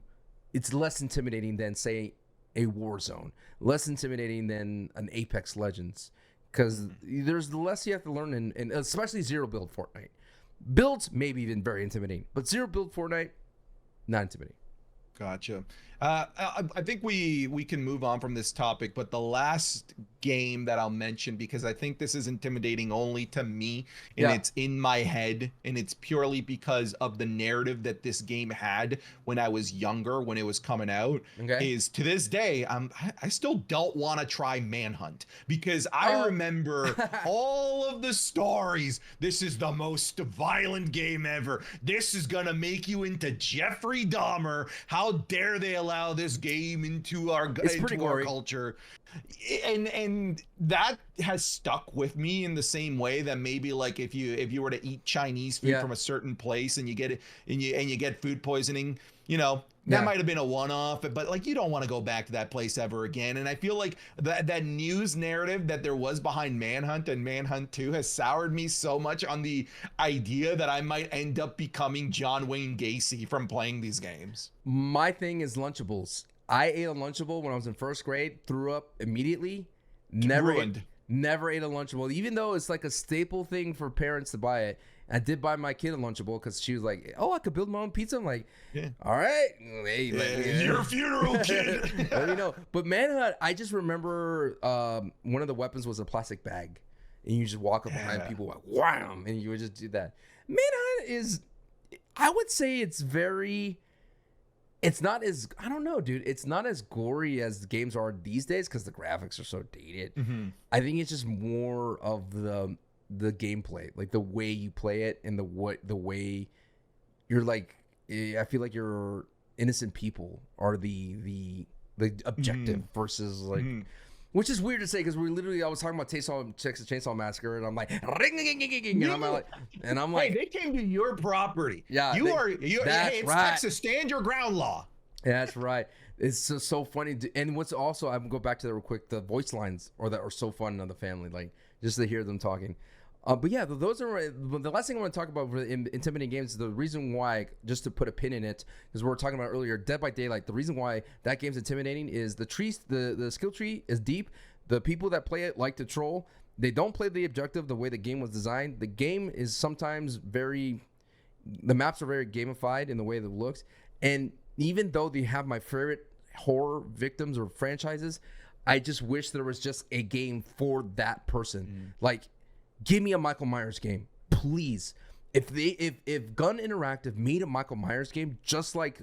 it's less intimidating than, say, a Warzone, less intimidating than an Apex Legends, because there's less you have to learn, and especially zero build Fortnite. Builds maybe even very intimidating, but zero build Fortnite, not intimidating. Gotcha. I think we can move on from this topic, but the last game that I'll mention, because I think this is intimidating only to me, and it's in my head, and it's purely because of the narrative that this game had when I was younger, when it was coming out, is to this day, I still don't want to try Manhunt, because I remember all of the stories. This is the most violent game ever. This is gonna make you into Jeffrey Dahmer. How dare they allow this game into our culture? And that has stuck with me in the same way that maybe like if you were to eat Chinese food from a certain place and you get it and you get food poisoning, you know, that might have been a one-off, but like you don't want to go back to that place ever again. And I feel like that news narrative that there was behind Manhunt and Manhunt 2 has soured me so much on the idea that I might end up becoming John Wayne Gacy from playing these games. My thing is Lunchables. I ate a Lunchable when I was in first grade, threw up immediately, never ate a Lunchable, even though it's like a staple thing for parents to buy it. I did buy my kid a Lunchable because she was like, "Oh, I could build my own pizza." I'm like, "All right, hey, your funeral, kid." Let me know. But Manhunt, I just remember one of the weapons was a plastic bag, and you just walk up behind people like wham, and you would just do that. Manhunt is, I would say, it's not as, I don't know, dude. It's not as gory as the games are these days because the graphics are so dated. I think it's just more of the gameplay, like the way you play it and the way you're like. I feel like your innocent people are the objective versus like. Which is weird to say because I was talking about Texas Chainsaw Massacre, and I'm like, and I'm like, hey, they came to your property. Yeah, hey, it's right. Texas, stand your ground law. Yeah, that's right. It's so funny. And what's also, I'm going to go back to that real quick. The voice lines are so fun on the family, like just to hear them talking. But yeah, those are the last thing I want to talk about for intimidating games. The reason why, just to put a pin in it, because we were talking about earlier, Dead by Daylight. The reason why that game's intimidating is the skill tree is deep. The people that play it like to troll. They don't play the objective the way the game was designed. The game is sometimes the maps are very gamified in the way that it looks. And even though they have my favorite horror victims or franchises, I just wish there was just a game for that person. Like, give me a Michael Myers game, please. If Gun Interactive made a Michael Myers game just like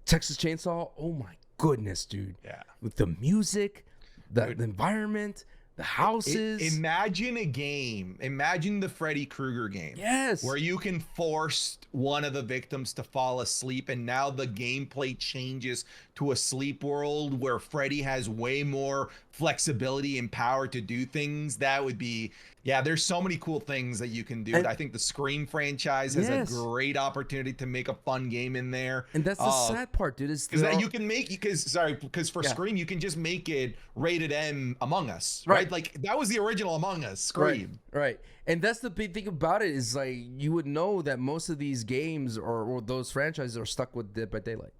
Texas Chainsaw, oh my goodness, dude. Yeah. With the music, the environment, the houses. Imagine a game. Imagine the Freddy Krueger game. Yes. Where you can force one of the victims to fall asleep, and now the gameplay changes to a sleep world where Freddy has way more flexibility and power to do things. That would be, there's so many cool things that you can do. And I think the Scream franchise has a great opportunity to make a fun game in there. And that's the sad part, dude, is because you can make, because for Scream, you can just make it rated M Among Us, right? Like that was the original Among Us, Scream. Right. And that's the big thing about it is like you would know that most of these games or those franchises are stuck with Dead by Daylight.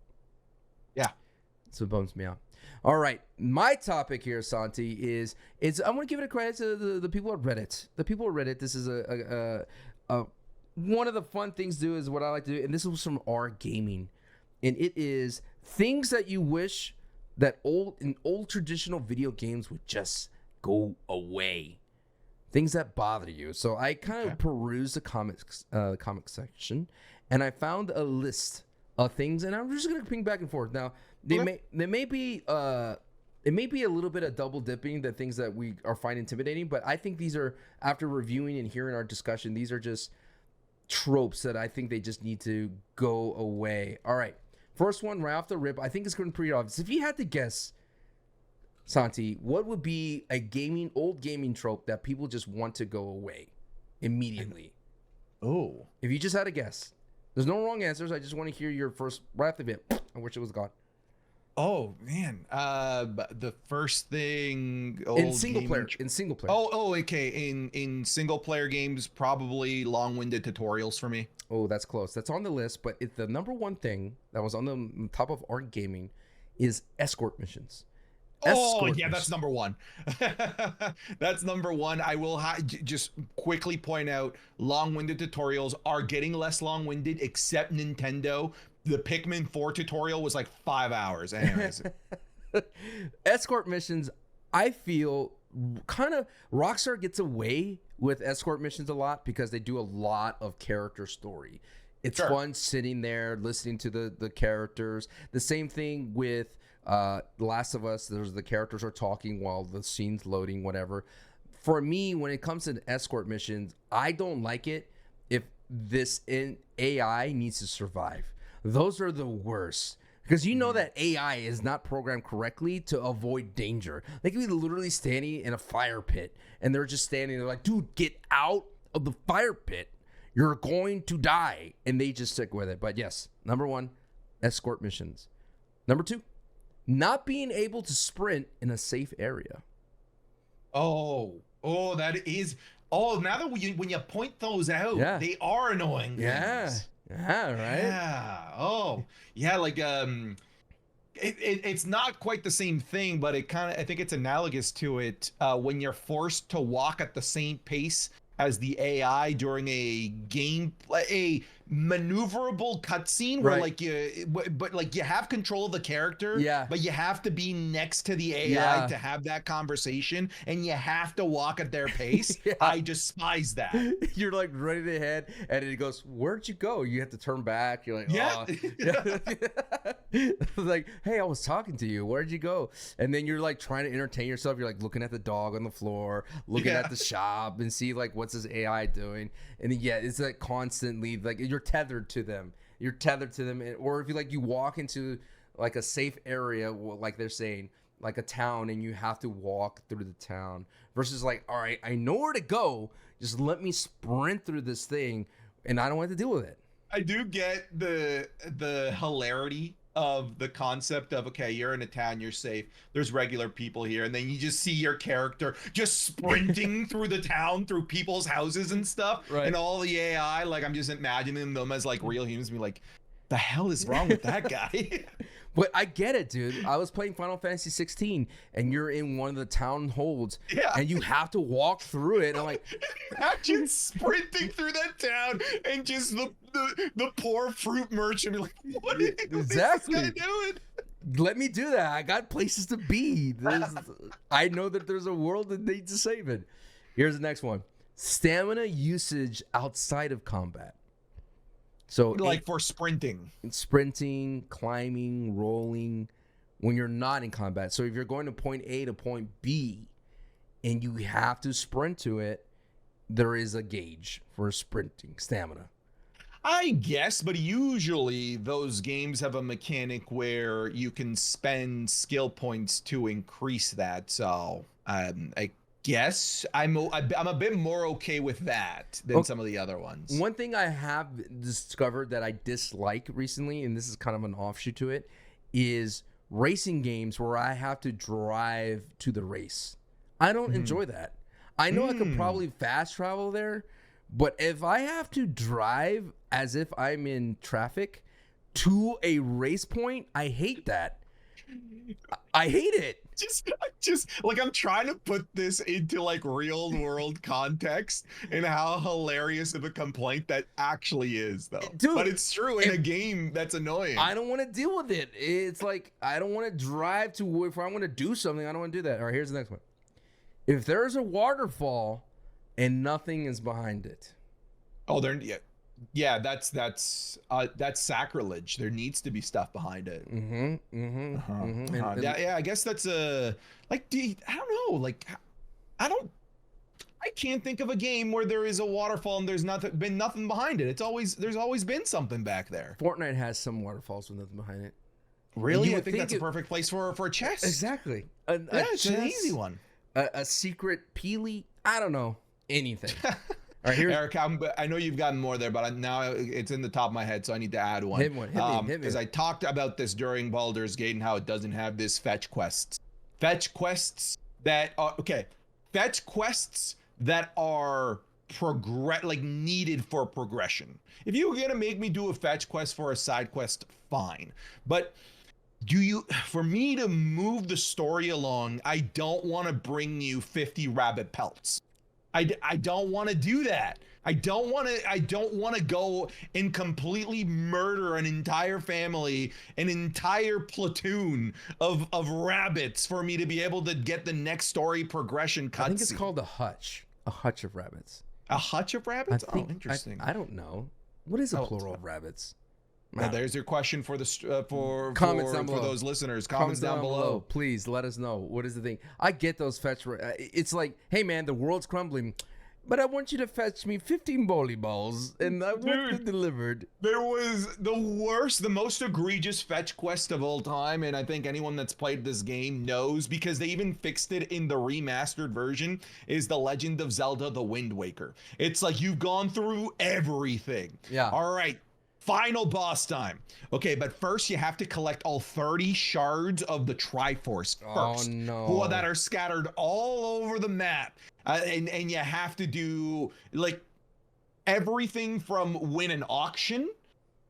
Yeah. So it bums me out. All right, my topic here, Santi, is I'm going to give it a credit to the people at Reddit. The people at Reddit. This is a one of the fun things to do is what I like to do, and this was from R Gaming, and it is things that you wish that old traditional video games would just go away. Things that bother you. So I kind of perused the comic section, and I found a list of things, and I'm just going to ping back and forth. Now, it may be a little bit of double dipping, the things that we are find intimidating, but I think these are, after reviewing and hearing our discussion, these are just tropes that I think they just need to go away. All right. First one, right off the rip, I think it's going to be pretty obvious. If you had to guess, Santi, what would be a old gaming trope that people just want to go away immediately? Oh. If you just had a guess. There's no wrong answers. I just want to hear your first right off the bat. I wish it was gone. Oh man, the first thing in single player. Oh, okay. In single player games, probably long-winded tutorials for me. Oh, that's close. That's on the list, but the number one thing that was on the top of our gaming is escort missions. Oh, Escort yeah, missions. that's number one. That's number one. I will just quickly point out long-winded tutorials are getting less long-winded, except Nintendo. The Pikmin 4 tutorial was like 5 hours. Anyways. Escort missions, I feel kind of Rockstar gets away with escort missions a lot because they do a lot of character story. It's fun sitting there listening to the characters. The same thing with The Last of Us. There's the characters are talking while the scene's loading, whatever. For me, when it comes to escort missions, I don't like it if this AI needs to survive. Those are the worst. Because you know that AI is not programmed correctly to avoid danger. They could be literally standing in a fire pit and they're just standing there like, dude, get out of the fire pit. You're going to die. And they just stick with it. But yes, number one, escort missions. Number two, not being able to sprint in a safe area. Oh, that is. Oh, now that when you point those out, they are annoying. Things. Yeah, right. Yeah. Oh, yeah. Like it's not quite the same thing, but I think it's analogous to it when you're forced to walk at the same pace as the AI during a maneuverable cutscene where like you have control of the character, but you have to be next to the AI to have that conversation, and you have to walk at their pace. I despise that. You're like running ahead, and it goes, "Where'd you go?" You have to turn back. You're like, like, "Hey, I was talking to you. Where'd you go?" And then you're like trying to entertain yourself. You're like looking at the dog on the floor, looking at the shop, and see like what's this AI doing. And then, it's like constantly like you're tethered to them. Or if you like you walk into like a safe area, like they're saying, like a town, and you have to walk through the town versus like, all right, I know where to go, just let me sprint through this thing and I don't have to deal with it. I do get the hilarity of the concept of, okay, you're in a town, you're safe, there's regular people here, and then you just see your character just sprinting through the town, through people's houses and stuff, and all the AI, like I'm just imagining them as like real humans, be like, the hell is wrong with that guy? But I get it, dude. I was playing Final Fantasy 16, and you're in one of the town holds, and you have to walk through it. And I'm like, imagine sprinting through that town, and just the poor fruit merchant be like, what is this guy doing? Let me do that. I got places to be. I know that there's a world that needs saving. Here's the next one: stamina usage outside of combat. So like for sprinting, climbing, rolling, when you're not in combat. So if you're going to point A to point B and you have to sprint to it, there is a gauge for sprinting stamina. I guess, but usually those games have a mechanic where you can spend skill points to increase that. So I guess I'm a bit more okay with that than some of the other ones. One thing I have discovered that I dislike recently, and this is kind of an offshoot to it, is racing games where I have to drive to the race. I don't enjoy that. I know I could probably fast travel there, but if I have to drive as if I'm in traffic to a race point, I hate that. I hate it. Just like I'm trying to put this into like real world context and how hilarious of a complaint that actually is, though. Dude, but it's true in a game that's annoying. I don't want to deal with it. It's like I don't want to drive to if I want to do something. I don't want to do that. All right, here's the next one. If there's a waterfall and nothing is behind it. Oh, that's sacrilege. There needs to be stuff behind it. Yeah, I guess that's I don't know. Like, I can't think of a game where there is a waterfall and there's been nothing behind it. There's always been something back there. Fortnite has some waterfalls with nothing behind it. Really? I think that's a perfect place for a chest. Exactly. It's an easy one. A secret peely. I don't know anything. All right, Eric, I know you've gotten more there, but now it's in the top of my head, so I need to add one. Hit me. Because I talked about this during Baldur's Gate and how it doesn't have this fetch quests. Fetch quests that are needed for progression. If you were gonna make me do a fetch quest for a side quest, fine. But For me to move the story along, I don't want to bring you 50 rabbit pelts. I don't want to do that. I don't want to go and completely murder an entire family, an entire platoon of rabbits for me to be able to get the next story progression cutscene. I think it's called a hutch of rabbits. A hutch of rabbits? Interesting. I don't know. What is a plural of rabbits? Now, there's your question for the comments down below. For those listeners. Comments down below. Please let us know. What is the thing? I get those fetch. It's like, hey man, the world's crumbling, but I want you to fetch me 15 bowling balls, and I want them delivered. There was the most egregious fetch quest of all time, and I think anyone that's played this game knows, because they even fixed it in the remastered version, is The Legend of Zelda: The Wind Waker. It's like you've gone through everything. Yeah. All right. Final boss time. Okay, but first you have to collect all 30 shards of the Triforce first. Oh no. That are scattered all over the map. And you have to do like everything from win an auction,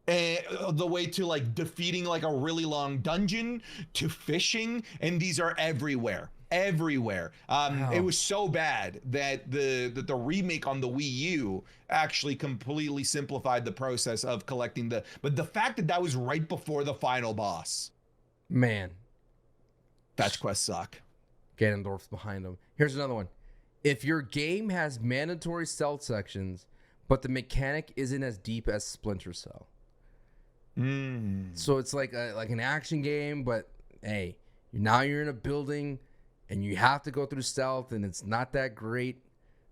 the way to like defeating like a really long dungeon, to fishing, and these are everywhere. Wow. It was so bad that the remake on the Wii U actually completely simplified the process of collecting but the fact that was right before the final boss. Man. Fetch quests suck. Ganondorf's behind them. Here's another one. If your game has mandatory stealth sections, but the mechanic isn't as deep as Splinter Cell. So it's like an action game, but hey, now you're in a building and you have to go through stealth, and it's not that great.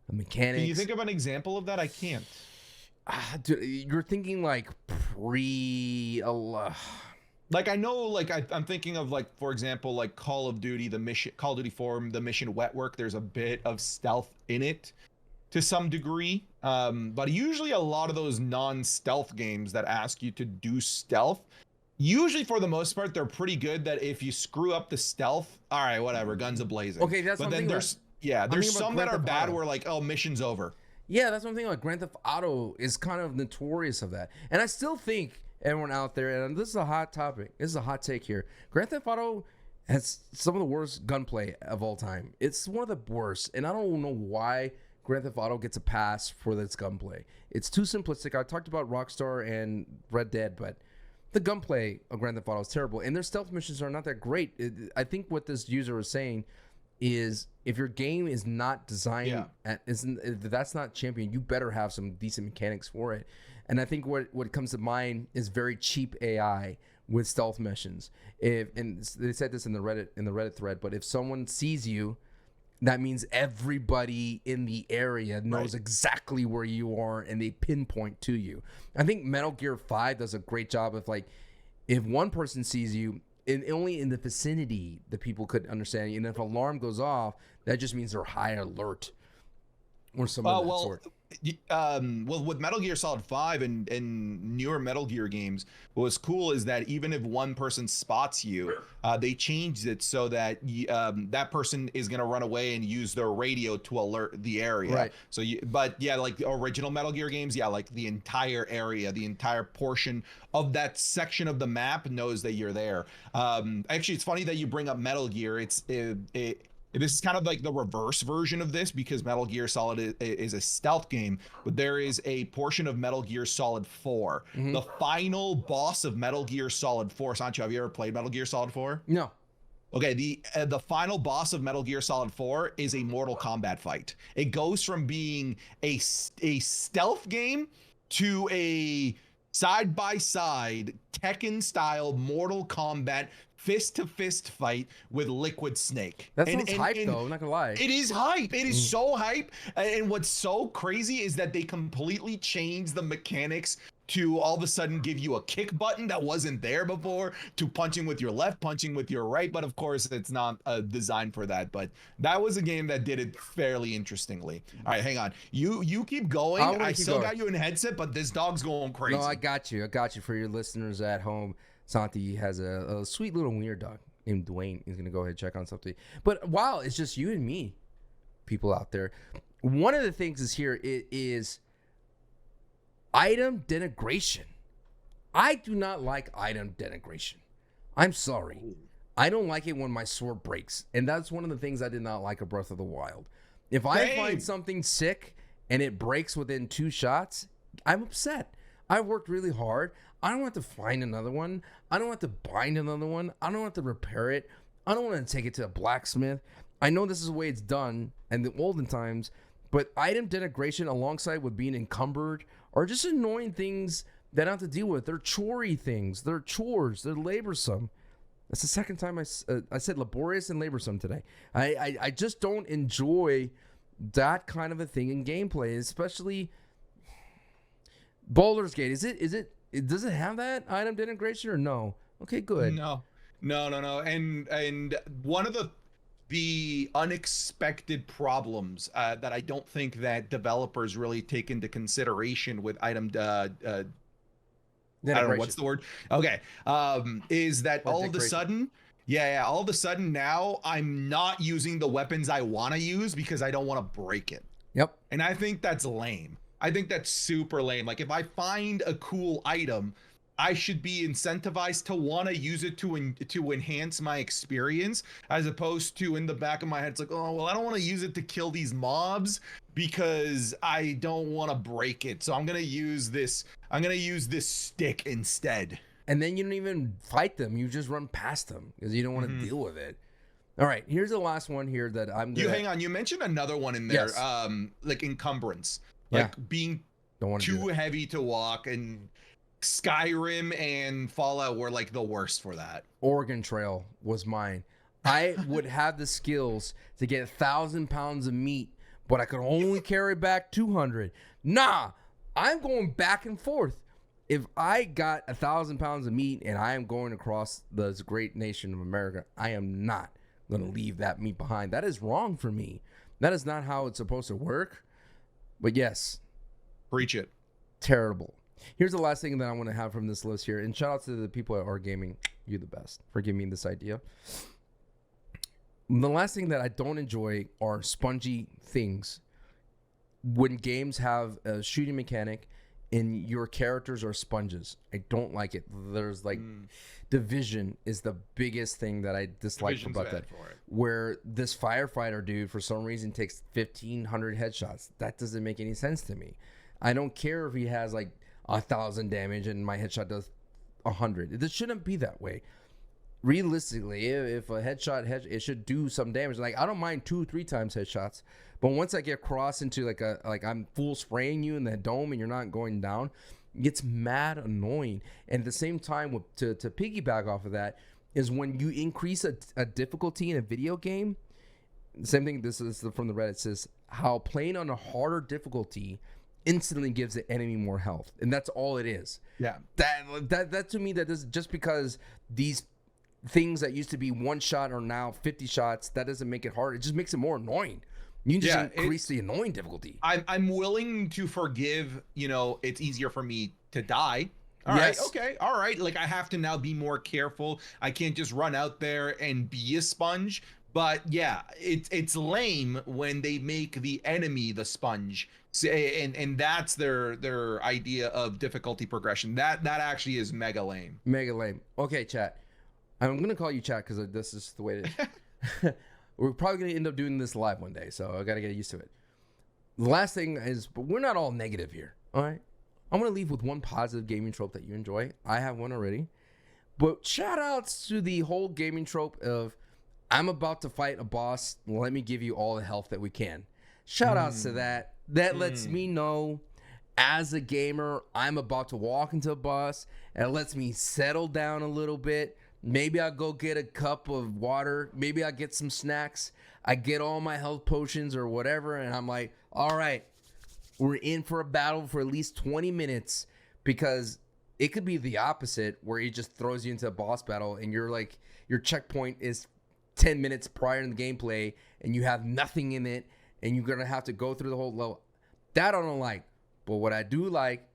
The mechanics. Can you think of an example of that? I can't. Dude, you're thinking like like I know, like I'm thinking of, like, for example, like Call of Duty 4, the mission Wet Work. There's a bit of stealth in it to some degree, but usually a lot of those non-stealth games that ask you to do stealth, usually for the most part, they're pretty good. That if you screw up the stealth, all right, whatever, guns a-blazing. Okay, that's but what then there's some that are bad where like, oh, mission's over. Yeah, that's one thing. Like Grand Theft Auto is kind of notorious of that, and I still think everyone out there, and this is a hot topic, this is a hot take here, Grand Theft Auto has some of the worst gunplay of all time. It's one of the worst, and I don't know why Grand Theft Auto gets a pass for this gunplay. It's too simplistic. I talked about Rockstar and Red Dead, but the gunplay of Grand Theft Auto is terrible, and their stealth missions are not that great. I think what this user was saying is, if your game is not designed if that's not champion, you better have some decent mechanics for it. And I think what comes to mind is very cheap AI with stealth missions. And they said this in the Reddit thread, but if someone sees you, that means everybody in the area knows exactly where you are, and they pinpoint to you. I think Metal Gear 5 does a great job of, like, if one person sees you, only in the vicinity the people could understand you, and if an alarm goes off, that just means they're high alert or something of that sort. Well, with Metal Gear Solid 5 and newer Metal Gear games, what was cool is that even if one person spots you, they changed it so that that person is going to run away and use their radio to alert the area. Right. So, but like the original Metal Gear games, like the entire area, the entire portion of that section of the map knows that you're there. Actually, it's funny that you bring up Metal Gear. This is kind of like the reverse version of this, because Metal Gear Solid is a stealth game, but there is a portion of Metal Gear Solid 4. Mm-hmm. The final boss of Metal Gear Solid 4. Sancho, have you ever played Metal Gear Solid 4? No. Okay, the final boss of Metal Gear Solid 4 is a Mortal Kombat fight. It goes from being a stealth game to a side-by-side Tekken-style Mortal Kombat fist-to-fist fight with Liquid Snake. That sounds hype, though. I'm not gonna lie. It is hype. It is so hype. And what's so crazy is that they completely changed the mechanics to all of a sudden give you a kick button that wasn't there before, to punching with your left, punching with your right. But of course, it's not designed for that. But that was a game that did it fairly interestingly. All right, hang on. You keep going. I still got you in headset, but this dog's going crazy. No, I got you. For your listeners at home, Santi has a sweet little wiener dog named Dwayne. He's gonna go ahead and check on something. But wow, it's just you and me, people out there. One of the things is item denigration. I do not like item denigration. I'm sorry. I don't like it when my sword breaks. And that's one of the things I did not like of Breath of the Wild. If I find something sick and it breaks within 2 shots, I'm upset. I worked really hard. I don't have to find another one. I don't have to bind another one. I don't have to repair it. I don't want to take it to a blacksmith. I know this is the way it's done in the olden times, but item denigration alongside with being encumbered are just annoying things that I have to deal with. They're chore-y things. They're chores. They're laborsome. That's the second time I said laborious and laborsome today. I just don't enjoy that kind of a thing in gameplay, especially Baldur's Gate. Does it have that item denigration or no? Okay, good. No. And one of the unexpected problems that I don't think that developers really take into consideration with item I don't know what's the word. Okay, is that all of a sudden? Yeah, all of a sudden now I'm not using the weapons I want to use because I don't want to break it. Yep. And I think that's lame. I think that's super lame. Like if I find a cool item, I should be incentivized to want to use it to enhance my experience, as opposed to in the back of my head, it's like, oh, well, I don't want to use it to kill these mobs because I don't want to break it. So I'm going to use this stick instead. And then you don't even fight them. You just run past them because you don't want to deal with it. All right, here's the last one here that I'm gonna... You hang on. You mentioned another one in there, yes. Like encumbrance, like being too heavy to walk, and Skyrim and Fallout were like the worst for that. Oregon Trail was mine. I would have the skills to get 1,000 pounds of meat, but I could only carry back 200. Nah, I'm going back and forth. If I got 1,000 pounds of meat and I am going across this great nation of America, I am not going to leave that meat behind. That is wrong for me. That is not how it's supposed to work. But yes. Preach it. Terrible. Here's the last thing that I want to have from this list here. And shout out to the people at R Gaming. You're the best for giving me this idea. The last thing that I don't enjoy are spongy things. When games have a shooting mechanic and your characters are sponges, I don't like it. There's like Division is the biggest thing that I dislike about that. Where this firefighter dude for some reason takes 1,500 headshots. That doesn't make any sense to me. I don't care if he has like 1,000 damage and my headshot does 100. It shouldn't be that way. Realistically, if a headshot, it should do some damage. Like I don't mind 2-3 times headshots, but once I get crossed into like I'm full spraying you in the dome and you're not going down, it gets mad annoying. And at the same time, to piggyback off of that, is when you increase a difficulty in a video game. The same thing. This is from the Reddit. It says how playing on a harder difficulty instantly gives the enemy more health, and that's all it is. Yeah. That to me, that is just because these things that used to be 1 shot are now 50 shots. That doesn't make it hard. It just makes it more annoying. You can just increase the annoying difficulty. I'm willing to forgive. It's easier for me to die. All right, okay, all right. Like I have to now be more careful. I can't just run out there and be a sponge. But yeah, it's lame when they make the enemy the sponge, and that's their idea of difficulty progression. That actually is mega lame. Mega lame. Okay, chat. I'm gonna call you chat because this is the way it is. We're probably gonna end up doing this live one day, so I gotta get used to it. The last thing is, but we're not all negative here. All right, I'm gonna leave with one positive gaming trope that you enjoy. I have one already, but shout outs to the whole gaming trope of I'm about to fight a boss. Let me give you all the health that we can. Shout outs to that. That lets me know as a gamer, I'm about to walk into a boss, and it lets me settle down a little bit. Maybe I'll go get a cup of water. Maybe I'll get some snacks. I get all my health potions or whatever, and I'm like, all right, we're in for a battle for at least 20 minutes, because it could be the opposite where he just throws you into a boss battle and you're like, your checkpoint is 10 minutes prior in the gameplay and you have nothing in it and you're going to have to go through the whole level. That I don't like. But what I do like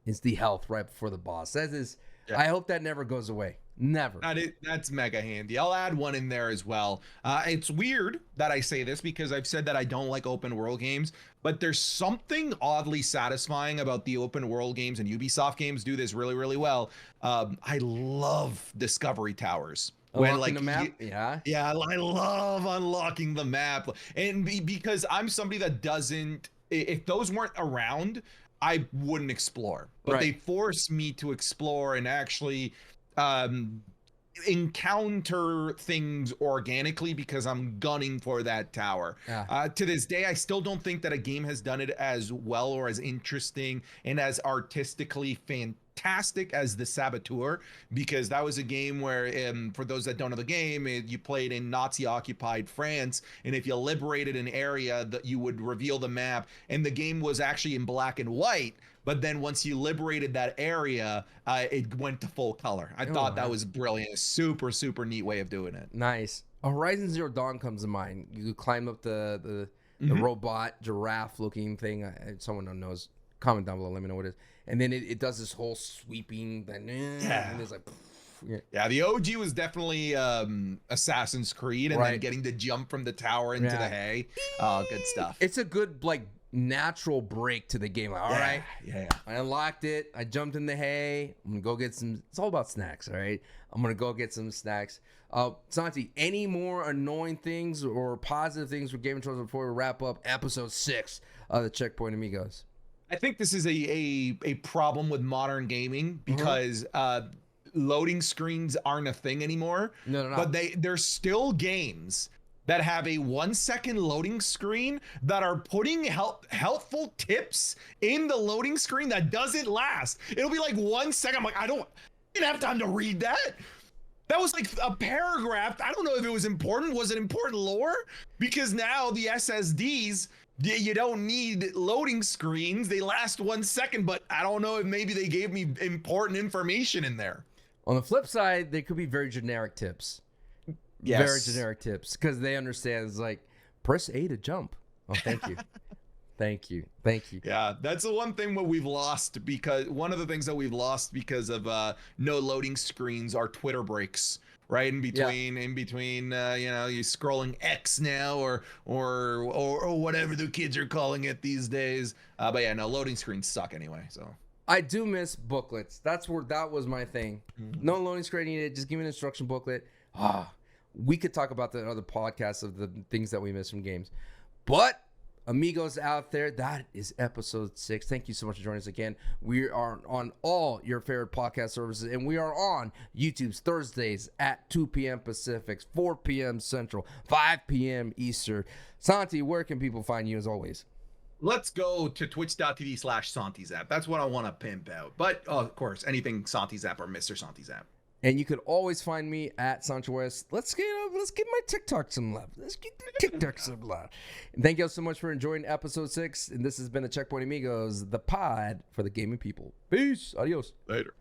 is the health right before the boss. That is, I hope that never goes away. Never. That's mega handy. I'll add one in there as well. It's weird that I say this because I've said that I don't like open world games, but there's something oddly satisfying about the open world games, and Ubisoft games do this really, really well. I love discovery towers. Unlocking the map? Yeah, I love unlocking the map. And because I'm somebody that doesn't, if those weren't around, I wouldn't explore. But they force me to explore and actually encounter things organically because I'm gunning for that tower. To this day, I still don't think that a game has done it as well or as interesting and as artistically fantastic as the Saboteur, because that was a game where, for those that don't know the game, you played in Nazi-occupied France, and if you liberated an area, that you would reveal the map, and the game was actually in black and white. But then once you liberated that area, it went to full color. I thought that was brilliant. Super, super neat way of doing it. Nice. Horizon Zero Dawn comes to mind. You climb up the robot giraffe looking thing. Someone knows. Comment down below. Let me know what it is. And then it does this whole sweeping thing. And it's like... Yeah, the OG was definitely Assassin's Creed, and then getting to jump from the tower into the hay. Good stuff. It's a good, like, natural break to the game. Like, all right, I unlocked it. I jumped in the hay. I'm gonna go get some. It's all about snacks. All right, I'm gonna go get some snacks. Santi, any more annoying things or positive things for Game of Thrones before we wrap up episode 6 of the CheckPoint Amigos? I think this is a problem with modern gaming because loading screens aren't a thing anymore. No. But there's still games that have a 1-second loading screen that are putting helpful tips in the loading screen that doesn't last. It'll be like 1 second. I'm like, I didn't have time to read that. That was like a paragraph. I don't know if it was important. Was it important lore? Because now the SSDs, you don't need loading screens. They last 1 second, but I don't know if maybe they gave me important information in there. On the flip side, they could be very generic tips. Yes. Very generic tips, because they understand it's like, press A to jump. Oh, thank you. Thank you. Yeah, that's the one thing what we've lost, because one of the things that we've lost because of no loading screens are Twitter breaks, right? In between, you scrolling X now or whatever the kids are calling it these days. But yeah, no, loading screens suck anyway. So I do miss booklets. That was my thing. No loading screen needed. Just give me an instruction booklet. We could talk about the other podcasts of the things that we miss from games. But amigos out there, that is episode 6. Thank you so much for joining us again. We are on all your favorite podcast services, and we are on YouTube's Thursdays at 2 p.m. Pacific, 4 p.m. Central, 5 p.m. Eastern. Santi, where can people find you as always? Let's go to twitch.tv/SantiZap. That's what I want to pimp out. But of course, anything SantiZap or MrSantiZap. And you could always find me at ChanchoWest. Let's give my TikTok some love. Let's get the TikTok some love. And thank you all so much for enjoying episode 6. And this has been the CheckPoint Amigos, the pod for the gaming people. Peace. Adios. Later.